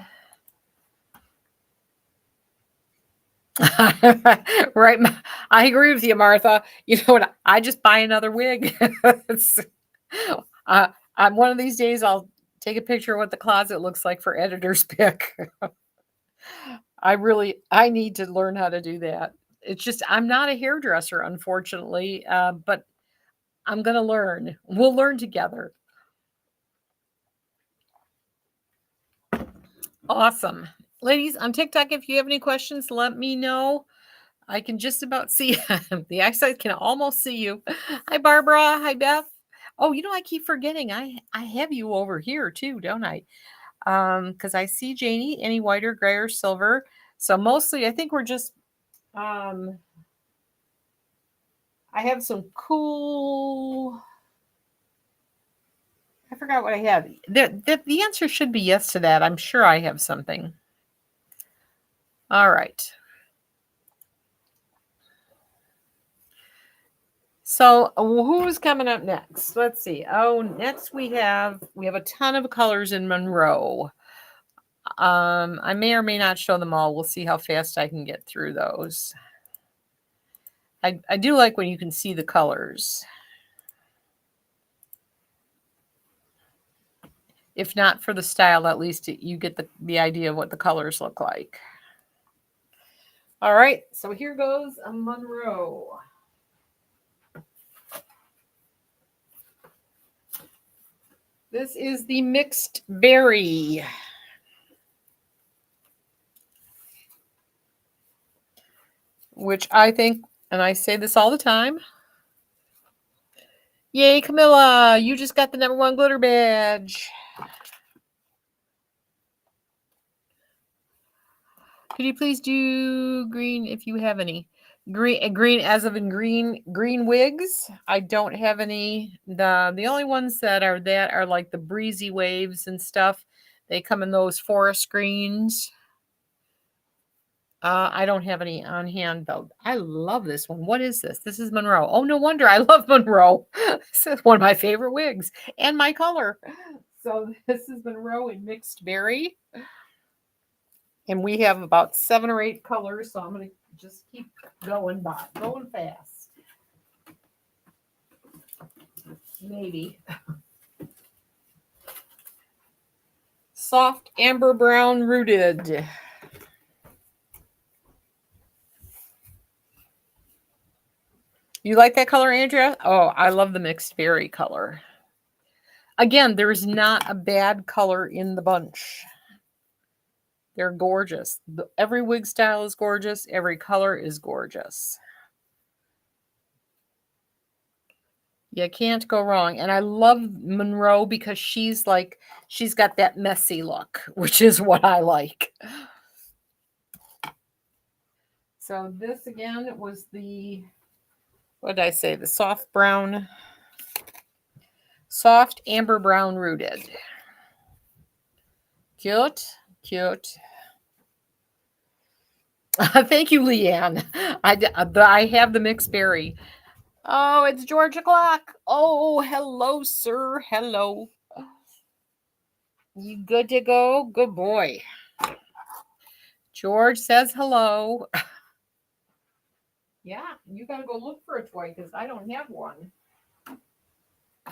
Right. I agree with you, Martha. You know what? I just buy another wig. I'm one of these days, I'll take a picture of what the closet looks like for editor's pick. I need to learn how to do that. It's just, I'm not a hairdresser, unfortunately, but I'm going to learn. We'll learn together. Awesome. Ladies, on TikTok, if you have any questions, let me know. I can just about see the eyesight can almost see you. Hi, Barbara. Hi, Beth. Oh, you know, I keep forgetting. I have you over here too, don't I? Because I see Janie, any whiter, gray, or silver. So mostly, I think we're just. I have some cool. I forgot what I have. The answer should be yes to that. I'm sure I have something. All right. So who's coming up next? Let's see. Oh, next we have a ton of colors in Monroe. I may or may not show them all. We'll see how fast I can get through those. I do like when you can see the colors. If not for the style, at least you get the idea of what the colors look like. All right, so here goes a Monroe. This is the mixed berry. Which I think, and I say this all the time. Yay, Camilla, you just got the #1 glitter badge. Could you please do green if you have any? Green as of in green wigs. I don't have any. The only ones that are like the breezy waves and stuff. They come in those forest greens. I don't have any on hand though. I love this one. What is this? This is Monroe. Oh, no wonder I love Monroe. This is one of my favorite wigs and my color. So this is Monroe in mixed berry. And we have about 7 or 8 colors, so I'm going to just keep going fast. Maybe. Soft amber brown rooted. You like that color, Andrea? Oh, I love the mixed berry color. Again, there's not a bad color in the bunch. They're gorgeous. Every wig style is gorgeous. Every color is gorgeous. You can't go wrong. And I love Monroe because she's got that messy look, which is what I like. So this again was what did I say? The soft amber brown rooted. Cute. Thank you, Leanne. I have the mixed berry. Oh, it's George o'clock. Oh, hello, sir. Hello. You good to go? Good boy. George says hello. Yeah, you got to go look for a toy because I don't have one.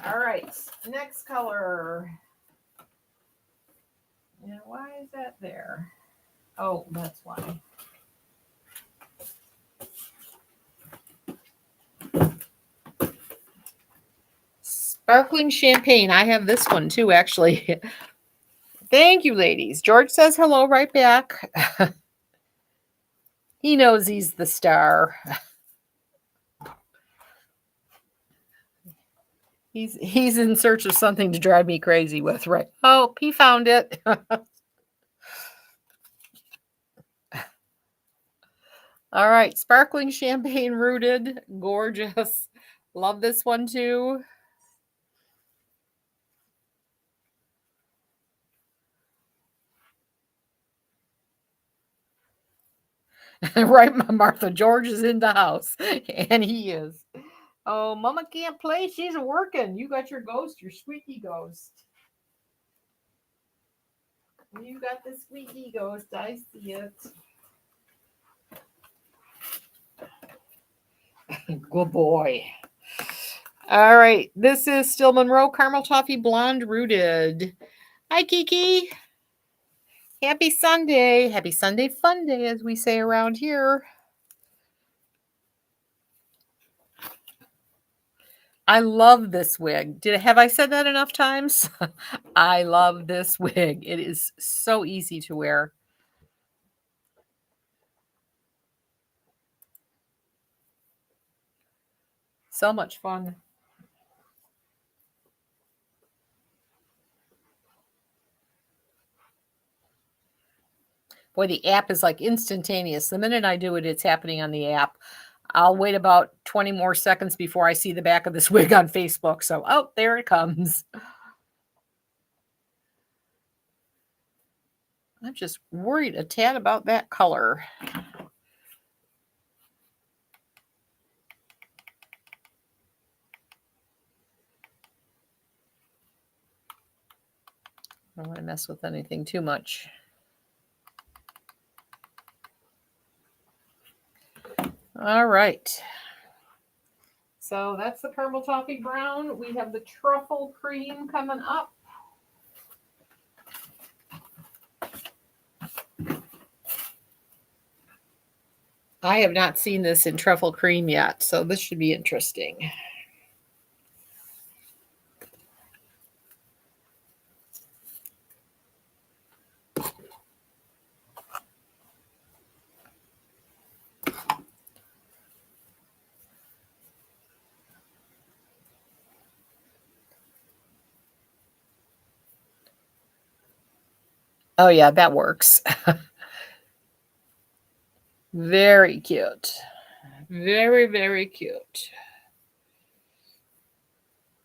All right, next color. Now, why is that there? Oh, that's why. Sparkling champagne. I have this one too, actually. Thank you, ladies. George says hello right back. He knows he's the star. He's in search of something to drive me crazy with, right? Oh, he found it. All right, sparkling champagne rooted, gorgeous. Love this one too. Right, Martha. George is in the house, and he is. Oh, Mama can't play. She's working. You got your ghost, your squeaky ghost. You got the squeaky ghost. I see it. Good boy. All right. This is still Monroe Caramel Toffee Blonde Rooted. Hi, Kiki. Happy Sunday. Happy Sunday fun day, as we say around here. I love this wig. Have I said that enough times? I love this wig. It is so easy to wear. So much fun. Boy, the app is like instantaneous. The minute I do it, it's happening on the app. I'll wait about 20 more seconds before I see the back of this wig on Facebook. So, oh, there it comes. I'm just worried a tad about that color. I don't want to mess with anything too much. All right. So that's the caramel toffee brown. We have the truffle cream coming up. I have not seen this in truffle cream yet, so this should be interesting. Oh, yeah, that works. Very cute. Very, very cute.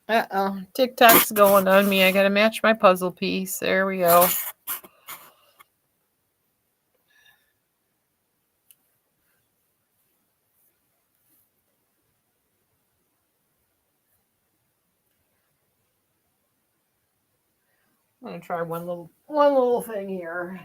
Uh-oh. TikTok's going on me. I got to match my puzzle piece. There we go. I'm going to try one little thing here.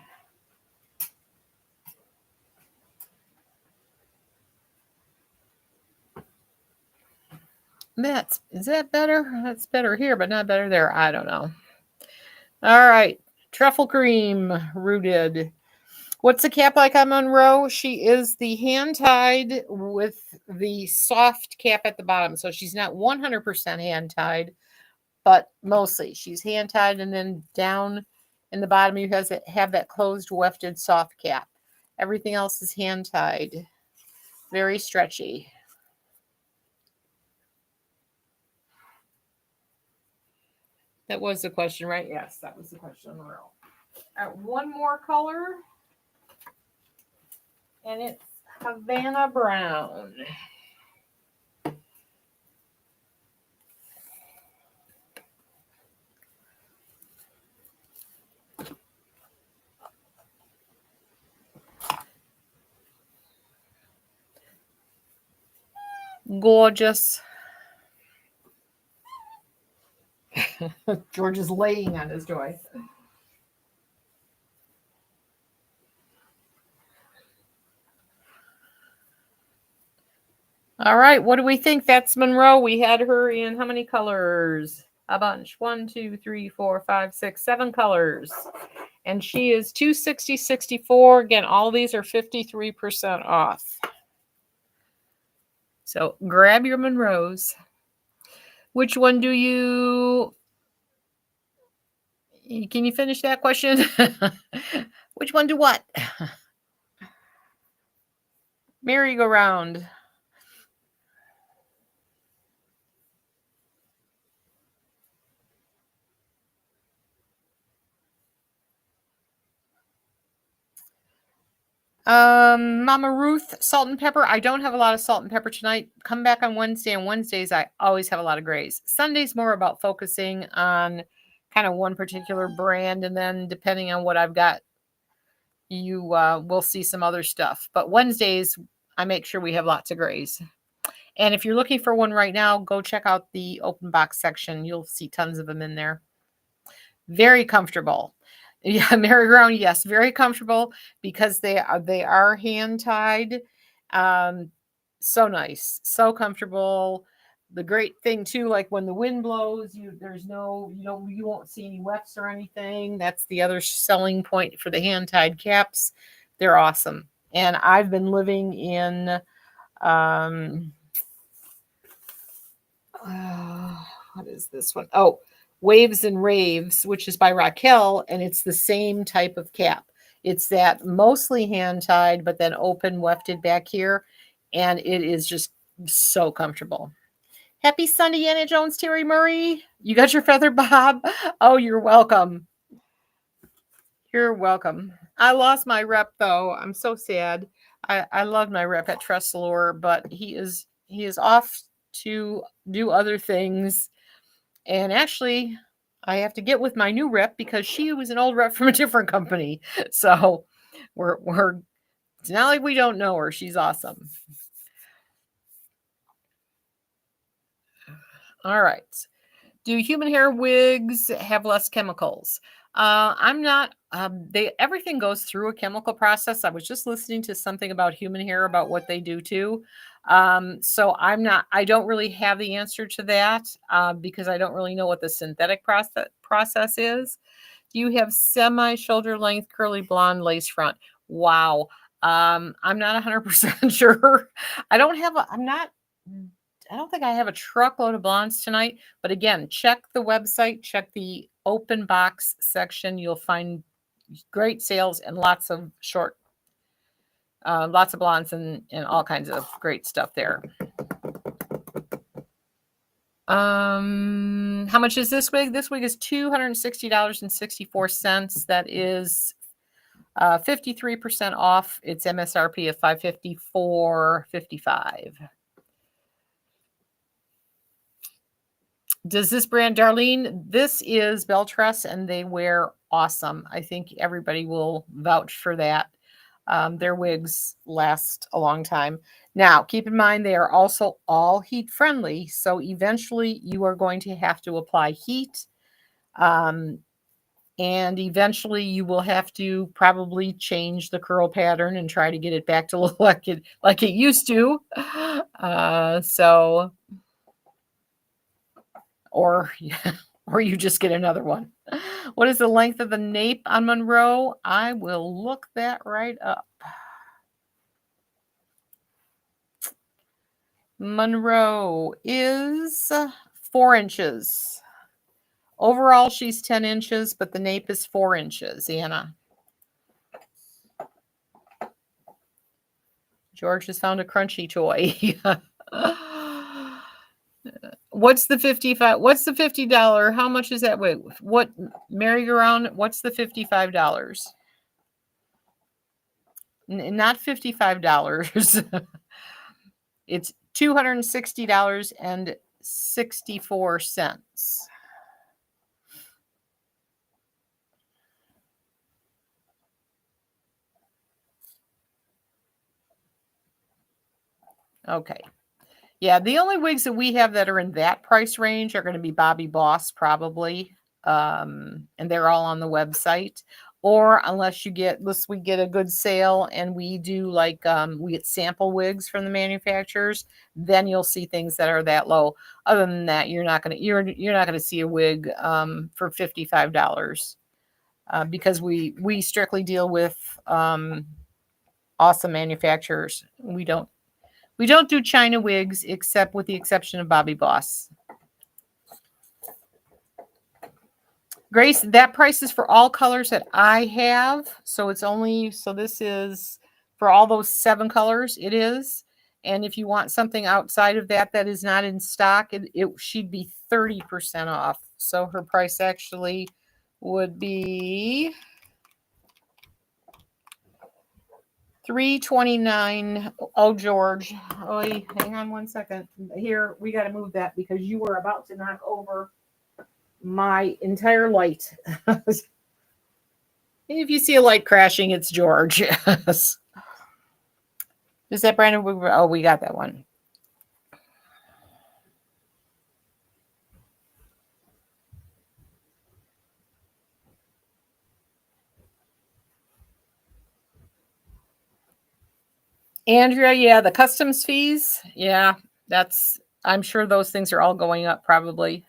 Is that better? That's better here, but not better there. I don't know. All right. Truffle cream rooted. What's the cap like on Monroe? She is the hand tied with the soft cap at the bottom. So she's not 100% hand tied, but mostly she's hand tied, and then down in the bottom you have that closed wefted soft cap. Everything else is hand tied. Very stretchy. That was the question, right? Yes, that was the question on the row. All right, one more color, and it's Havana Brown. Gorgeous. George is laying on his toy. All right, what do we think? That's Monroe. We had her in how many colors? A bunch. 1, 2, 3, 4, 5, 6, 7 colors. And she is 260.64. Again, all these are 53% off. So grab your Monroes. Which one do you... Can you finish that question? Which one do what? Merry-go-round. Mama Ruth, salt and pepper. I don't have a lot of salt and pepper tonight. Come back on Wednesday. On Wednesdays, I always have a lot of grays. Sunday's more about focusing on kind of one particular brand, and then depending on what I've got, you will see some other stuff. But Wednesdays, I make sure we have lots of grays. And if you're looking for one right now, go check out the open box section. You'll see tons of them in there. Very comfortable. Yeah, merry-go-round, yes, very comfortable because they are hand tied. So nice, so comfortable. The great thing too, like when the wind blows, you won't see any wefts or anything. That's the other selling point for the hand tied caps. They're awesome. And I've been living in what is this one? Oh, Waves and Raves, which is by Raquel, and it's the same type of cap. It's that mostly hand tied, but then open wefted back here, and it is just so comfortable. Happy Sunday, Anna Jones, Terry Murray. You got your feather bob? Oh, you're welcome. You're welcome. I lost my rep though. I'm so sad. I love my rep at Tressalore, but he is off to do other things. And actually, I have to get with my new rep because she was an old rep from a different company. So we're it's not like we don't know her. She's awesome. All right. Do human hair wigs have less chemicals? I'm not. Everything goes through a chemical process. I was just listening to something about human hair about what they do too. So I'm not. I don't really have the answer to that because I don't really know what the synthetic process is. Do you have semi shoulder length curly blonde lace front? Wow. I'm not 100% sure. I don't have. I'm not. I don't think I have a truckload of blondes tonight, but again, check the website, check the open box section. You'll find great sales and lots of lots of blondes and all kinds of great stuff there. How much is this wig? This wig is $260.64. That is 53% off its MSRP of $554.55. Does this brand, Darlene? This is Beltress, and they wear awesome. I think everybody will vouch for that. Their wigs last a long time. Now, keep in mind, they are also all heat friendly. So eventually you are going to have to apply heat. And eventually you will have to probably change the curl pattern and try to get it back to look like it used to. Or you just get another one. What is the length of the nape on Monroe? I will look that right up. Monroe is 4 inches. Overall, she's 10 inches, but the nape is 4 inches, Anna. George has found a crunchy toy. What's the 55? What's the $50? How much is that? Wait, what merry-go-round? What's the $55? Not $55. It's $260.64. Okay. Yeah, the only wigs that we have that are in that price range are going to be Bobby Boss, probably. And they're all on the website. Or unless we get a good sale and we do like we get sample wigs from the manufacturers, then you'll see things that are that low. Other than that, you're not gonna see a wig for $55 because we strictly deal with awesome manufacturers. We don't do China wigs except with the exception of Bobby Boss. Grace, that price is for all colors that I have. So this is for all those 7 colors, it is. And if you want something outside of that that is not in stock, she'd be 30% off. So her price actually would be $329. Oh, George. Oh, hang on one second. Here, we got to move that because you were about to knock over my entire light. If you see a light crashing, it's George. Is that Brandon? Oh, we got that one. Andrea, yeah, the customs fees. Yeah, I'm sure those things are all going up probably.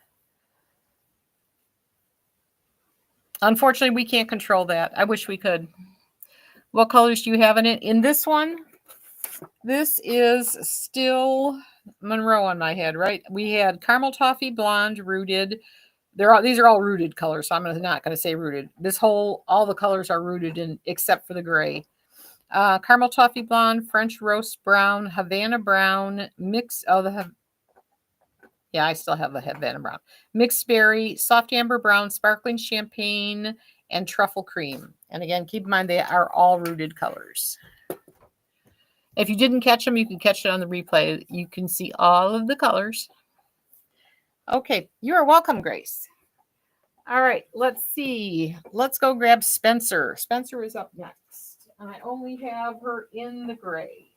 Unfortunately, we can't control that. I wish we could. What colors do you have in it? In this one, this is still Monroe on my head, right? We had caramel toffee blonde, rooted. These are all rooted colors, so I'm not going to say rooted. All the colors are rooted in except for the gray. Caramel toffee blonde, French roast brown, Havana brown, I still have the Havana brown. Mixed berry, soft amber brown, sparkling champagne, and truffle cream. And again, keep in mind they are all rooted colors. If you didn't catch them, you can catch it on the replay. You can see all of the colors. Okay, you are welcome, Grace. All right, let's see. Let's go grab Spencer. Spencer is up next. And I only have her in the gray.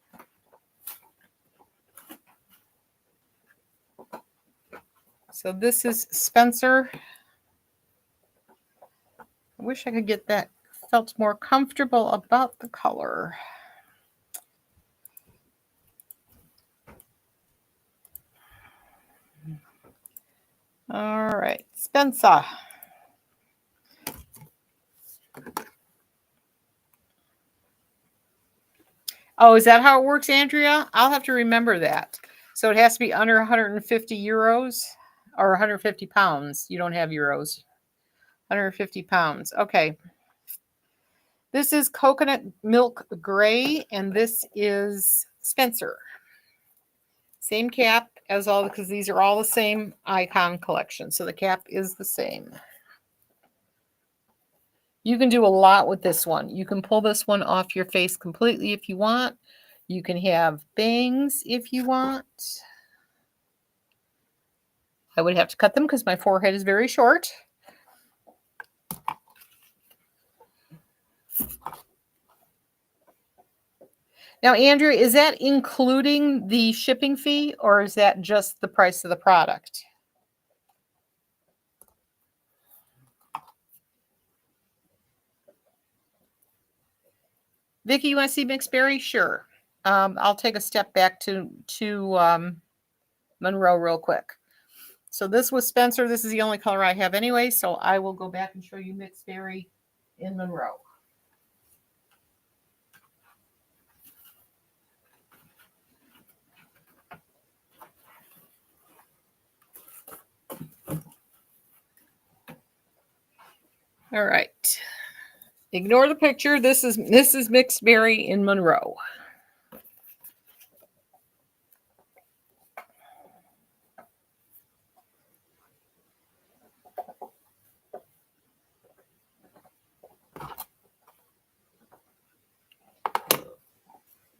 So this is Spencer. I wish I could get that. Felt more comfortable about the color. All right, Spencer. Oh, is that how it works, Andrea? I'll have to remember that. So it has to be under 150 euros or 150 pounds. You don't have euros. 150 pounds. Okay. This is coconut milk gray, and this is Spencer. Same cap as all, because these are all the same icon collection. So the cap is the same. You can do a lot with this one. You can pull this one off your face completely if you want. You can have bangs if you want. I would have to cut them because my forehead is very short. Now, Andrea, is that including the shipping fee or is that just the price of the product? Vicki, you want to see mixed berry? Sure. I'll take a step back to Monroe real quick. So this was Spencer. This is the only color I have anyway, so I will go back and show you mixed berry in Monroe. All right. Ignore the picture. This is mixed berry in Monroe.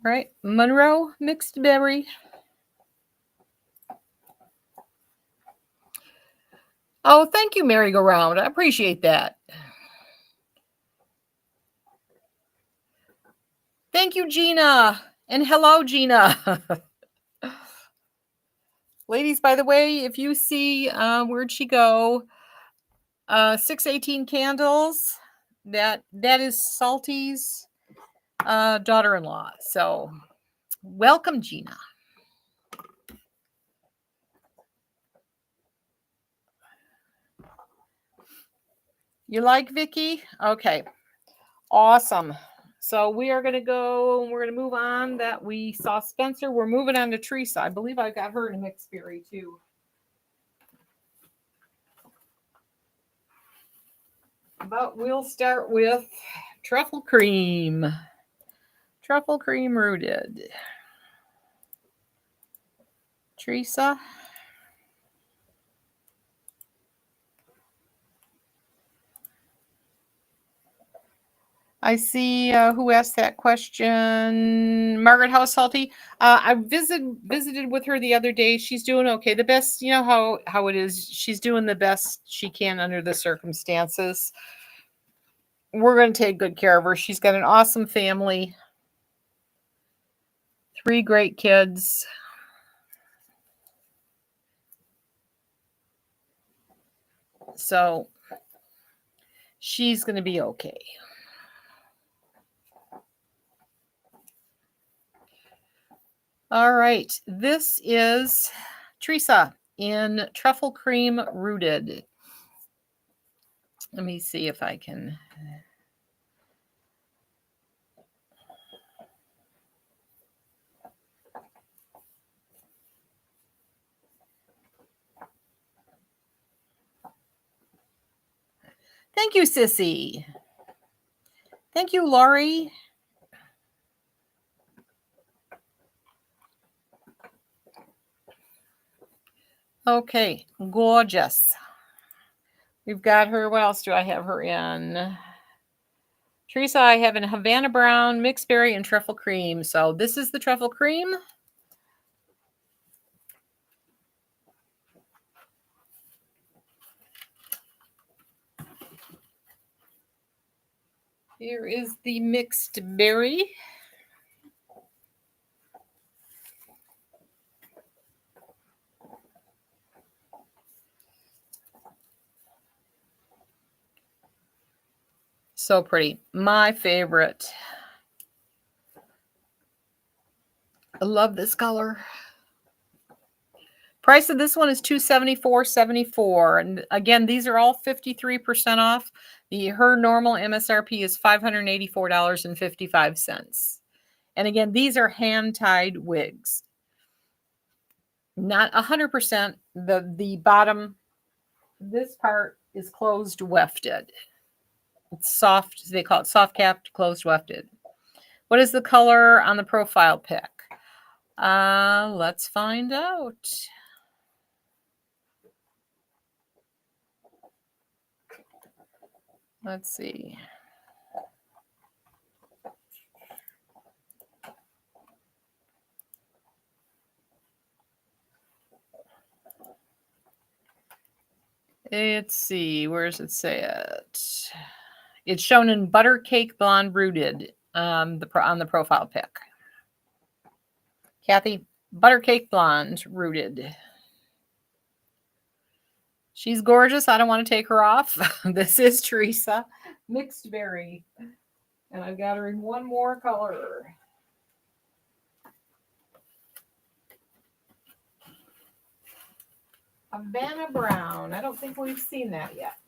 All right, Monroe mixed berry. Oh, thank you, merry-go-round. I appreciate that. Thank you, Gina. And hello, Gina. Ladies, by the way, if you see, where'd she go? 618 Candles. That is Salty's daughter-in-law. So welcome, Gina. You like Vicky? Okay. Awesome. So we are going to go, we're going to move on. That we saw Spencer. We're moving on to Teresa. I believe I got her in a mixed berry too. But we'll start with truffle cream. Truffle cream rooted. Teresa. I see who asked that question. Margaret House Salty. I visited with her the other day. She's doing okay. The best, you know how it is. She's doing the best she can under the circumstances. We're going to take good care of her. She's got an awesome family. 3 great kids. So she's going to be okay. All right. This is Teresa in Truffle Cream Rooted. Let me see if I can. Thank you, Sissy. Thank you, Laurie. Okay, gorgeous. We've got her. What else do I have her in? Teresa, I have in Havana Brown, Mixed Berry, and Truffle Cream. So this is the Truffle Cream. Here is the Mixed Berry. So pretty. My favorite. I love this color. Price of this one is $274.74. And again, these are all 53% off. Her normal MSRP is $584.55. And again, these are hand-tied wigs. Not 100%. The bottom, this part is closed wefted. It's soft. They call it soft capped, closed wefted. What is the color on the profile pic? Let's find out. Let's see. Let's see. Where does it say it? It's shown in Butter Cake Blonde Rooted on the profile pic. Kathy, Butter Cake Blonde Rooted. She's gorgeous. I don't want to take her off. This is Teresa, Mixed Berry. And I've got her in one more color. Havana Brown. I don't think we've seen that yet.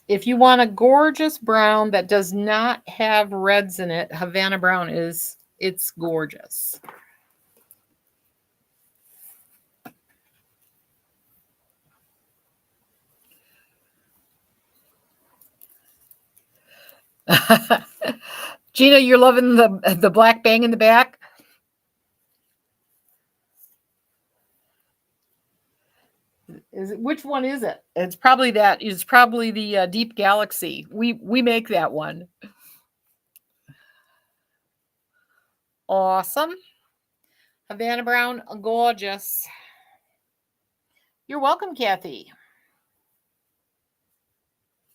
If you want a gorgeous brown that does not have reds in it, Havana Brown it's gorgeous. Gina, you're loving the black bang in the back? Which one is it? It's probably that. It's probably the Deep Galaxy. We make that one. Awesome. Havana Brown, gorgeous. You're welcome, Kathy.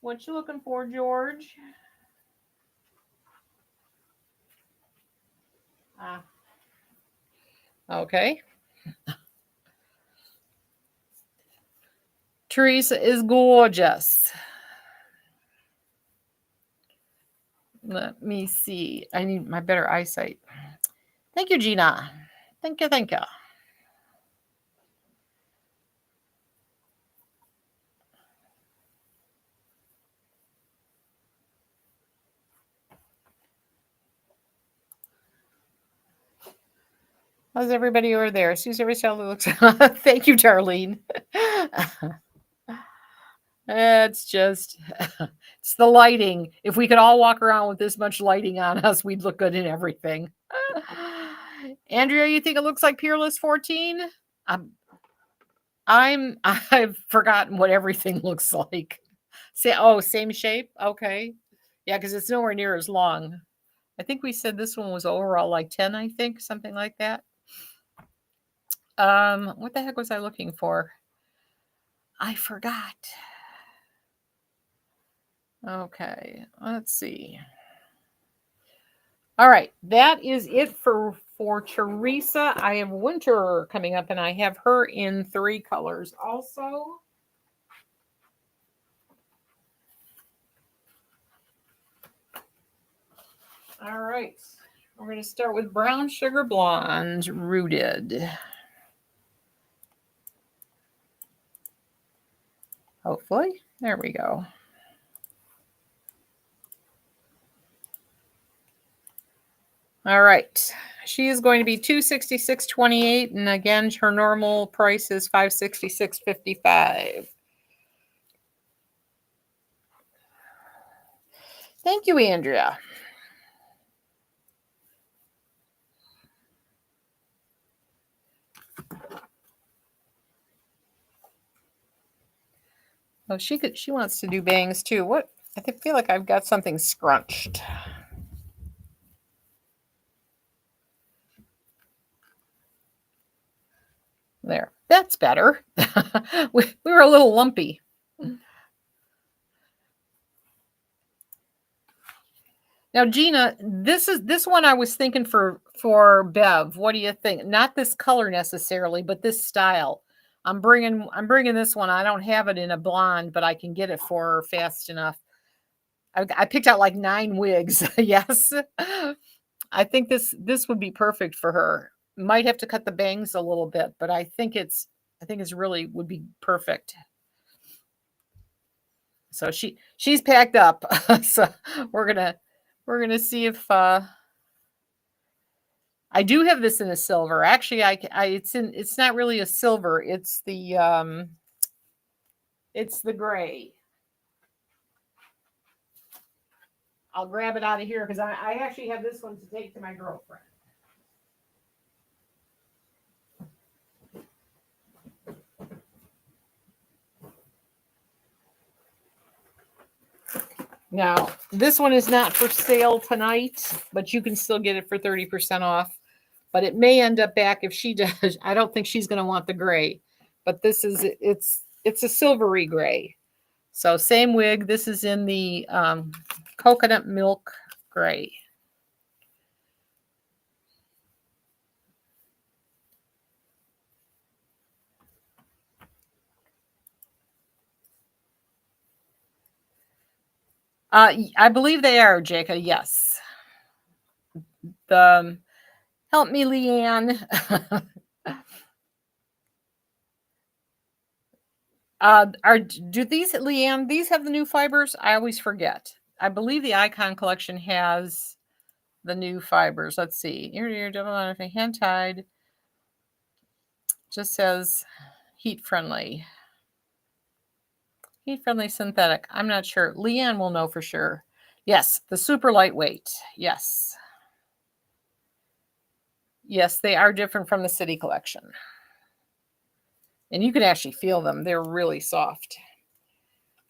What you looking for, George? Okay. Teresa is gorgeous. Let me see. I need my better eyesight. Thank you, Gina. Thank you, thank you. How's everybody over there? Sees every cell that looks. Thank you, Darlene. It's just, it's the lighting. If we could all walk around with this much lighting on us, we'd look good in everything. Andrea, you think it looks like Peerless 14? I've forgotten what everything looks like. Say, oh, same shape. Okay, yeah, because it's nowhere near as long. I think we said this one was overall like 10. I think something like that. What the heck was I looking for? I forgot. Okay, let's see. All right, that is it for Teresa. I have Winter coming up, and I have her in 3 colors also. All right, we're going to start with Brown Sugar Blonde Rooted. Hopefully, there we go. All right, she is going to be $266.28, and again, her normal price is $566.55. Thank you, Andrea. Oh, she wants to do bangs too. What? I feel like I've got something scrunched. There. That's better. we were a little lumpy. Now, Gina, this one I was thinking for Bev. What do you think? Not this color necessarily, but this style. I'm bringing this one. I don't have it in a blonde, but I can get it for her fast enough. I picked out like 9 wigs. Yes. I think this would be perfect for her. Might have to cut the bangs a little bit, but I think it's really would be perfect. So she's packed up. So we're gonna see if I do have this in a silver. Actually, it's not really a silver. It's the gray. I'll grab it out of here because I actually have this one to take to my girlfriend. Now, this one is not for sale tonight, but you can still get it for 30% off. But it may end up back if she does. I don't think she's going to want the gray, but this is it's a silvery gray. So same wig. This is in the coconut milk gray. I believe they are, Jacob. Yes. The help me, Leanne. Do these, Leanne? These have the new fibers? I always forget. I believe the Icon collection has the new fibers. Let's see. Ear double hand tied. Just says heat friendly. Heat friendly synthetic. I'm not sure. Leanne will know for sure. Yes, the super lightweight. Yes. Yes, they are different from the City collection. And you can actually feel them. They're really soft.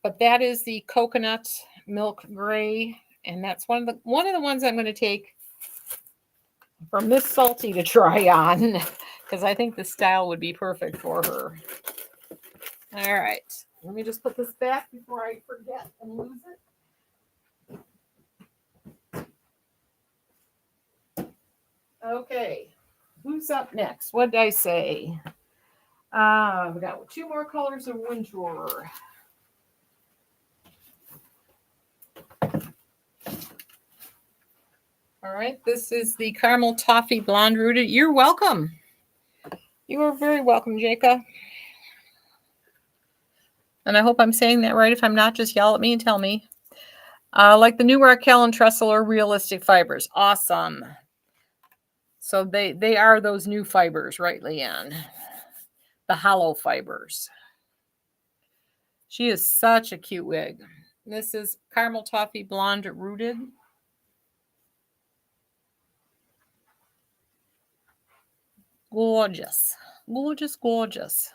But that is the coconut milk gray. And that's one of the ones I'm going to take for Miss Salty to try on. Because I think the style would be perfect for her. All right. Let me just put this back before I forget and lose it. Okay. Who's up next? What did I say? We got 2 more colors of Wintour. All right. This is the Caramel Toffee Blonde Rooted. You're welcome. You are very welcome, Jacob. And I hope I'm saying that right. If I'm not, just yell at me and tell me. Like the new Raquel and Trestle are realistic fibers. Awesome. So they are those new fibers, right, Leanne? The hollow fibers. She is such a cute wig. This is Caramel Toffee Blonde Rooted. Gorgeous. Gorgeous, gorgeous.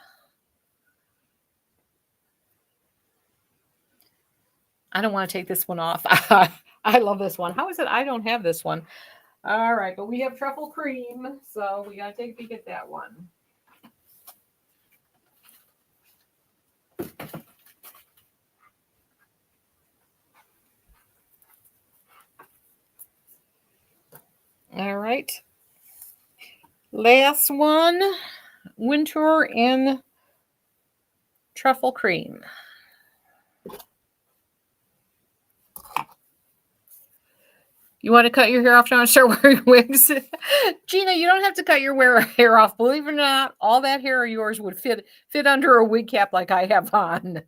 I don't want to take this one off. I love this one. How is it I don't have this one? All right, but we have truffle cream, so we got to take a peek at that one. All right. Last one, Wintour in truffle cream. You want to cut your hair off now and start wearing wigs? Gina, you don't have to cut your hair off. Believe it or not, all that hair of yours would fit under a wig cap like I have on.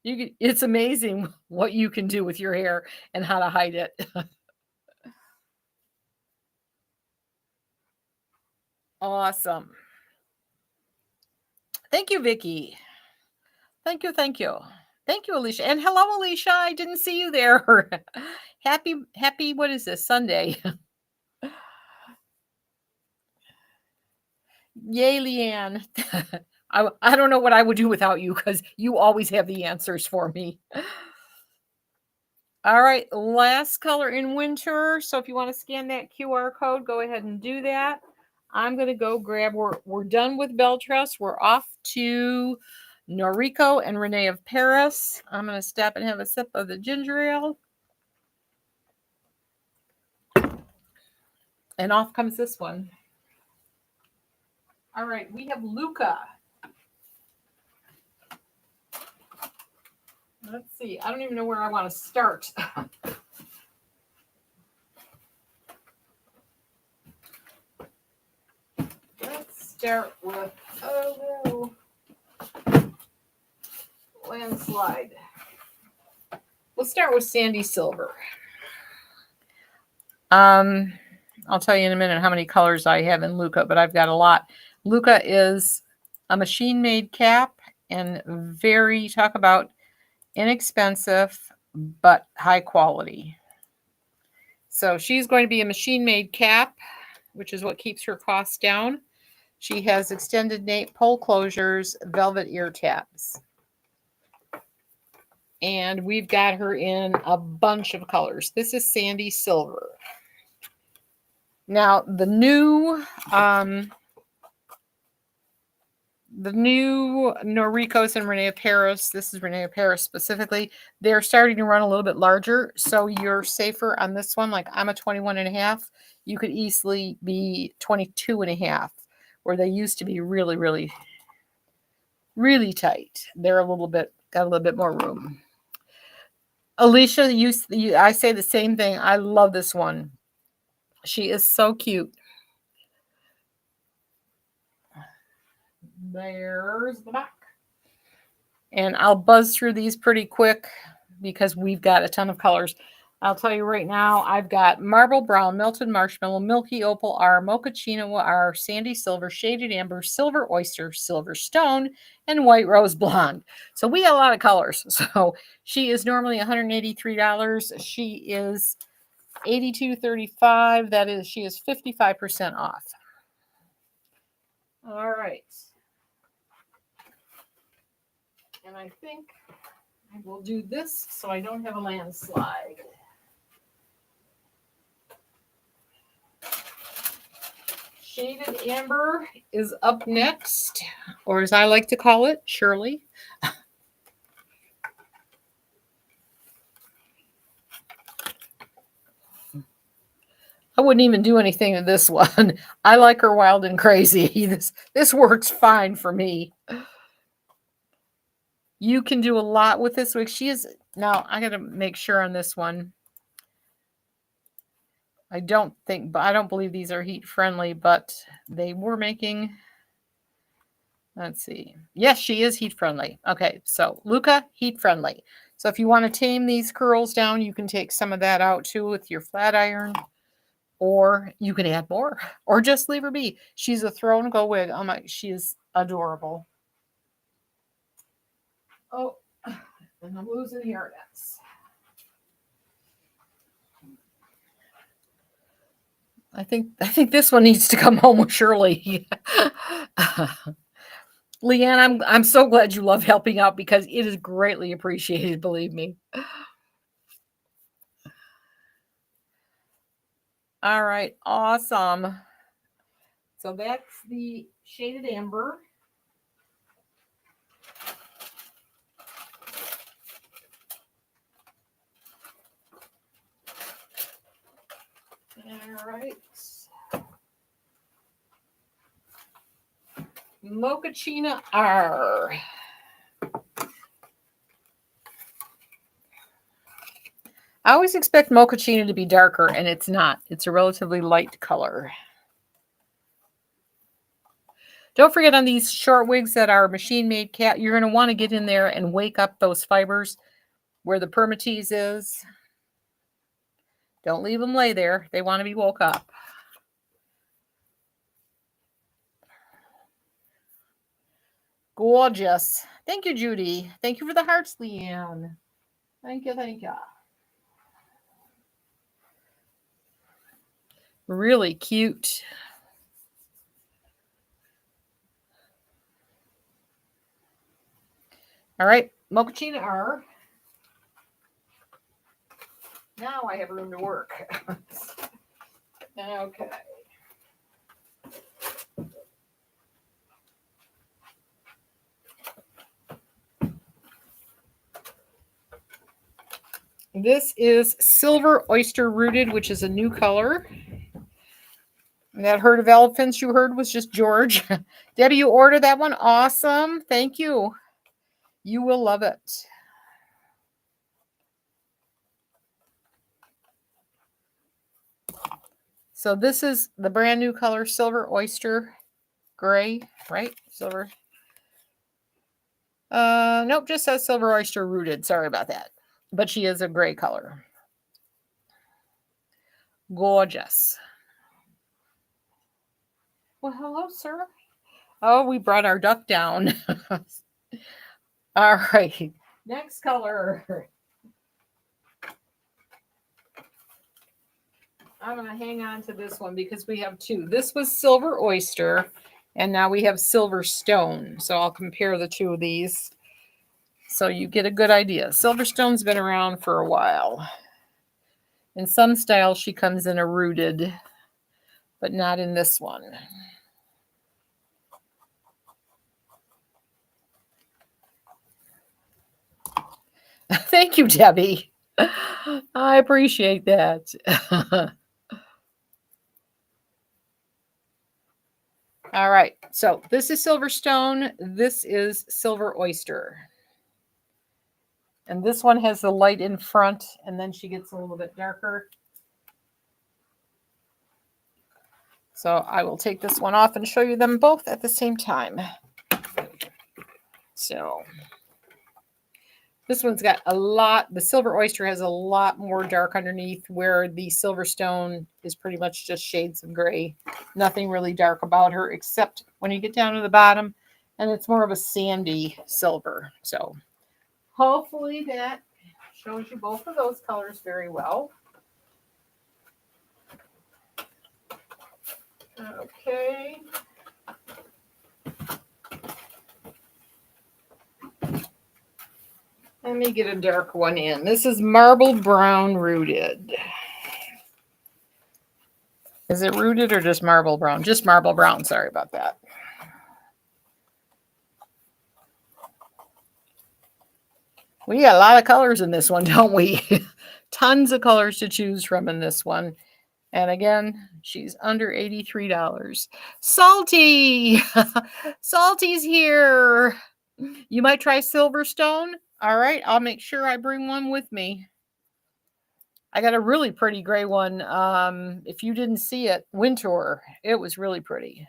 It's amazing what you can do with your hair and how to hide it. Awesome. Thank you, Vicki. Thank you, thank you. Thank you, Alicia. And hello, Alicia. I didn't see you there. happy, what is this, Sunday? Yay, Leanne. I don't know what I would do without you because you always have the answers for me. All right, last color in Wintour. So if you want to scan that QR code, go ahead and do that. I'm going to go grab, we're done with Belle Tress. We're off to Noriko and Renee of Paris. I'm going to stop and have a sip of the ginger ale. And off comes this one. All right, we have Luca. Let's see. I don't even know where I want to start. Let's start with a little landslide. We'll start with Sandy Silver. I'll tell you in a minute how many colors I have in Luca, but I've got a lot. Luca is a machine-made cap and very, talk about inexpensive, but high quality. So she's going to be a machine-made cap, which is what keeps her costs down. She has extended nape pole closures, velvet ear tabs. And we've got her in a bunch of colors. This is Sandy Silver. Now, the new Noricos and Renee of Paris, this is Renee of Paris specifically, they're starting to run a little bit larger, so you're safer on this one. Like I'm a 21 and a half. You could easily be 22 and a half, where they used to be really, really, really tight. They're got a little bit more room. Alicia, I say the same thing. I love this one. She is so cute. There's the back. And I'll buzz through these pretty quick because we've got a ton of colors. I'll tell you right now, I've got Marble Brown, Melted Marshmallow, Milky Opal R, Mochaccino R, Sandy Silver, Shaded Amber, Silver Oyster, Silver Stone, and White Rose Blonde. So we got a lot of colors. So she is normally $183. She is $82.35. That is, she is 55% off. All right. And I think I will do this so I don't have a landslide. Shaded Amber is up next, or as I like to call it, Shirley. I wouldn't even do anything to this one. I like her wild and crazy. This works fine for me. You can do a lot with this wig. She is, now I got to make sure on this one. I don't believe these are heat friendly, but they were making, let's see. Yes, she is heat friendly. Okay, so Luca, heat friendly. So if you want to tame these curls down, you can take some of that out too with your flat iron, or you can add more, or just leave her be. She's a throw and go wig. Oh my, she is adorable. Oh, and I'm losing hairnets. I think this one needs to come home with Shirley. Leanne, I'm so glad you love helping out because it is greatly appreciated, believe me. All right, awesome. So that's the shaded amber. All right. Mochaccino R. I always expect mochaccino to be darker, and it's not. It's a relatively light color. Don't forget on these short wigs that are machine-made cat, you're going to want to get in there and wake up those fibers where the permatease is. Don't leave them lay there. They want to be woke up. Gorgeous. Thank you, Judy. Thank you for the hearts, Leanne. Thank you, thank you. Really cute. All right, mochaccino R. Now I have room to work. Okay. This is Silver Oyster Rooted, which is a new color. And that herd of elephants you heard was just George. Debbie, you ordered that one? Awesome. Thank you. You will love it. So this is the brand new color, Silver Oyster Gray, right? Silver. Nope, just says Silver Oyster Rooted. Sorry about that. But she is a gray color. Gorgeous. Well, hello, sir. Oh, we brought our duck down. All right. Next color. I'm going to hang on to this one because we have two. This was Silver Oyster, and now we have Silver Stone. So I'll compare the two of these so you get a good idea. Silverstone's been around for a while. In some styles, she comes in a rooted, but not in this one. Thank you, Debbie. I appreciate that. All right, so this is Silverstone. This is Silver Oyster. And this one has the light in front, and then she gets a little bit darker. So I will take this one off and show you them both at the same time. So this one's got a lot, the Silver Oyster has a lot more dark underneath, where the Silverstone is pretty much just shades of gray. Nothing really dark about her, except when you get down to the bottom, and it's more of a sandy silver. So hopefully that shows you both of those colors very well. Okay. Let me get a dark one in. This is Marble Brown Rooted. Is it rooted or just marble brown? Just marble brown. Sorry about that. We got a lot of colors in this one, don't we? Tons of colors to choose from in this one. And again, she's under $83. Salty! Salty's here. You might try Silverstone. All right, I'll make sure I bring one with me. I got a really pretty gray one. If you didn't see it, Winter. It was really pretty.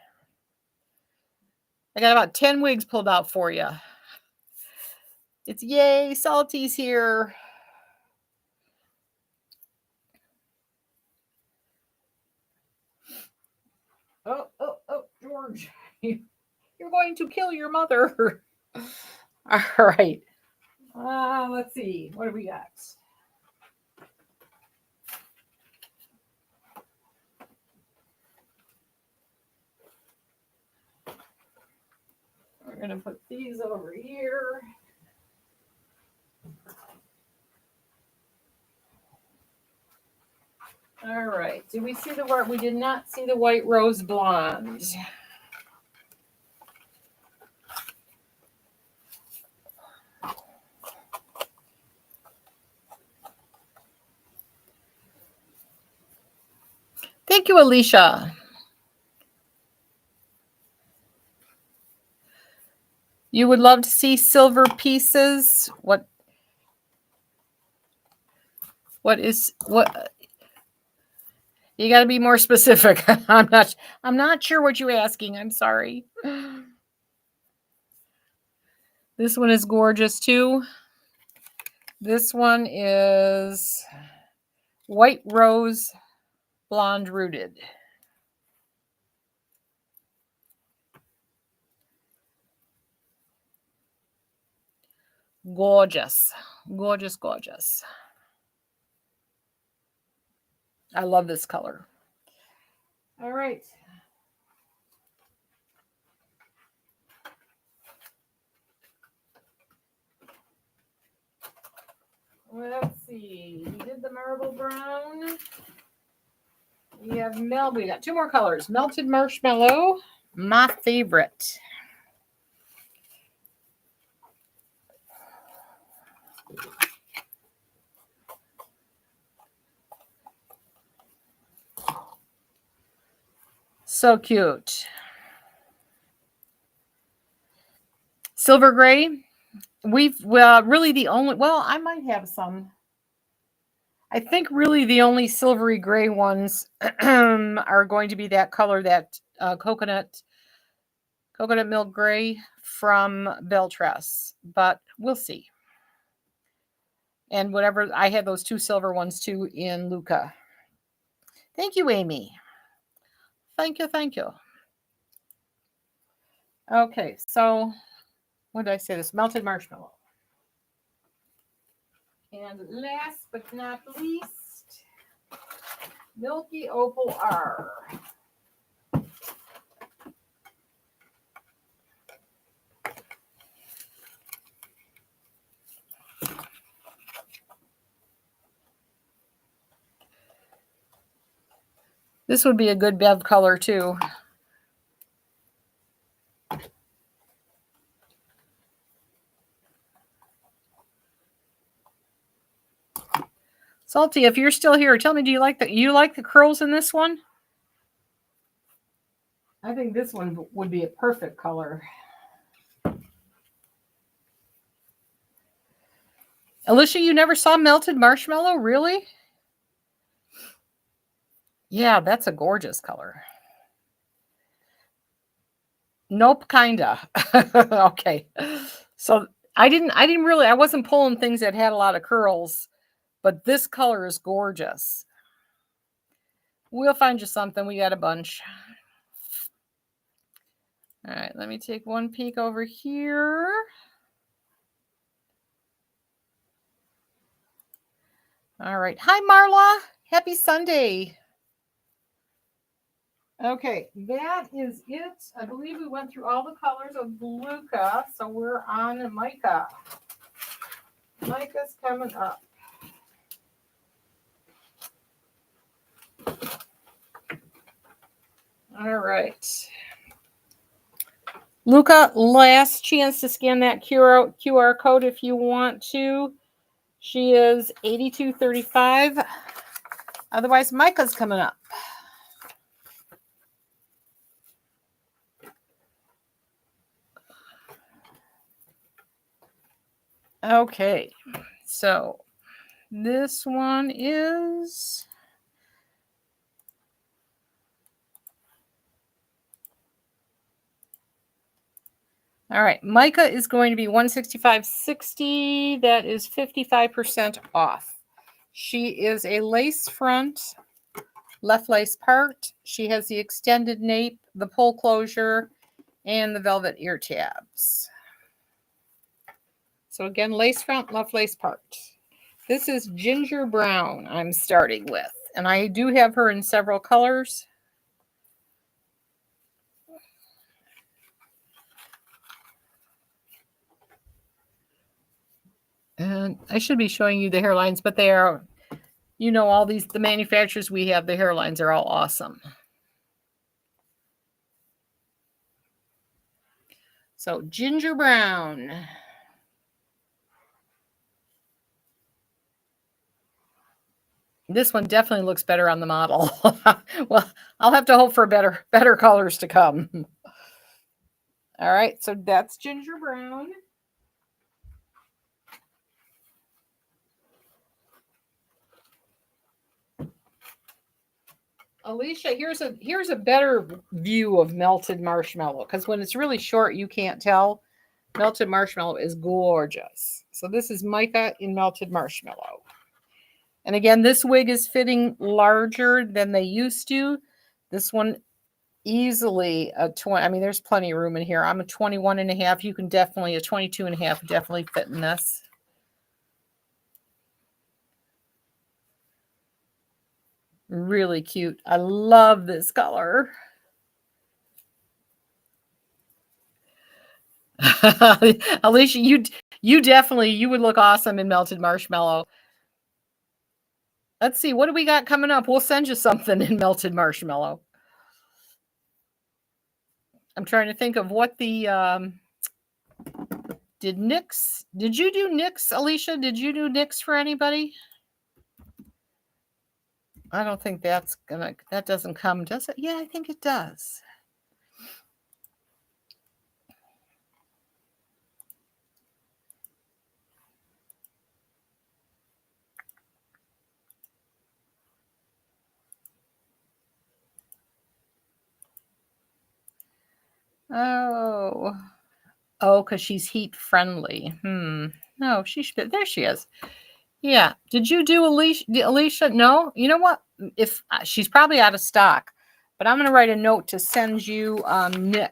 I got about 10 wigs pulled out for you. It's yay, Salty's here. Oh, George. You're going to kill your mother. All right. Let's see. What do we got? We're going to put these over here. All right. Do we see the white? We did not see the white rose blonde. Thank you, Alicia. You would love to see silver pieces. What is what? You got to be more specific. I'm not sure what you're asking. I'm sorry. This one is gorgeous too. This one is white rose blonde rooted. Gorgeous. Gorgeous, gorgeous. I love this color. All right. Let's see. We did the marble brown. We have we got two more colors. Melted marshmallow, my favorite. So cute. Silver gray. We've really the only, well, I might have some. I think really the only silvery gray ones are going to be that color, that coconut milk gray from Beltress, but we'll see. And whatever, I had those two silver ones too in Luca. Thank you, Amy. Thank you, thank you. Okay, so what did I say? This melted marshmallow. And last but not least, Milky Opal R. This would be a good bev color too. Salty, if you're still here, tell me, do you like the curls in this one? I think this one would be a perfect color. Alicia, you never saw melted marshmallow? Really? Yeah, that's a gorgeous color. Nope, kinda. Okay. So I wasn't pulling things that had a lot of curls, but this color is gorgeous. We'll find you something. We got a bunch. All right, let me take one peek over here. All right. Hi, Marla. Happy Sunday. Okay, that is it. I believe we went through all the colors of Luca, so we're on Micah. Micah's coming up. All right. Luca, last chance to scan that QR code if you want to. She is 8235. Otherwise, Micah's coming up. Okay, so this one is... All right, Micah is going to be $165.60. That is 55% off. She is a lace front, left lace part. She has the extended nape, the pull closure, and the velvet ear tabs. So again, lace front, left lace part. This is ginger brown I'm starting with. And I do have her in several colors. And I should be showing you the hairlines, but they are, you know, all these, the manufacturers we have, the hairlines are all awesome. So ginger brown. This one definitely looks better on the model. Well, I'll have to hope for better colors to come. All right, so that's ginger brown. Alicia, here's a better view of melted marshmallow, because when it's really short, you can't tell. Melted marshmallow is gorgeous. So this is Micah in melted marshmallow. And again, this wig is fitting larger than they used to. This one easily a 20. I mean, there's plenty of room in here. I'm a 21 and a half. You can definitely, a 22 and a half definitely fit in this. Really cute. I love this color. Alicia, you definitely, you would look awesome in melted marshmallow. Let's see, what do we got coming up? We'll send you something in melted marshmallow. I'm trying to think of what the did you do NYX, Alicia? Did you do NYX for anybody? I don't think that doesn't come, does it? Yeah, I think it does. Oh, because she's heat friendly. No, she should. There she is. Yeah. Did you do Alicia? No. You know what? If she's probably out of stock, but I'm going to write a note to send you NYX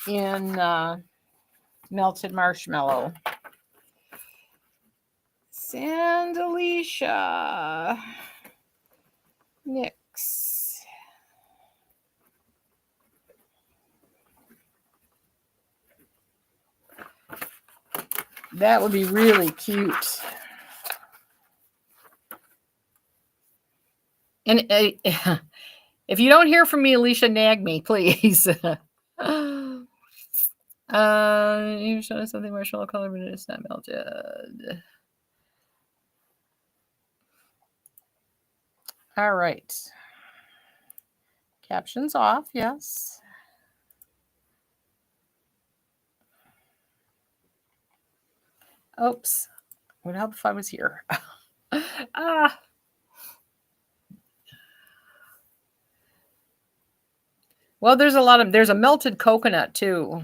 in melted marshmallow. Send Alicia NYX. That would be really cute. And if you don't hear from me, Alicia, nag me, please. You showed us something marshmallow color, but it's not melted. All right. Captions off, yes. Oops. Would help if I was here. Well, there's a melted coconut too.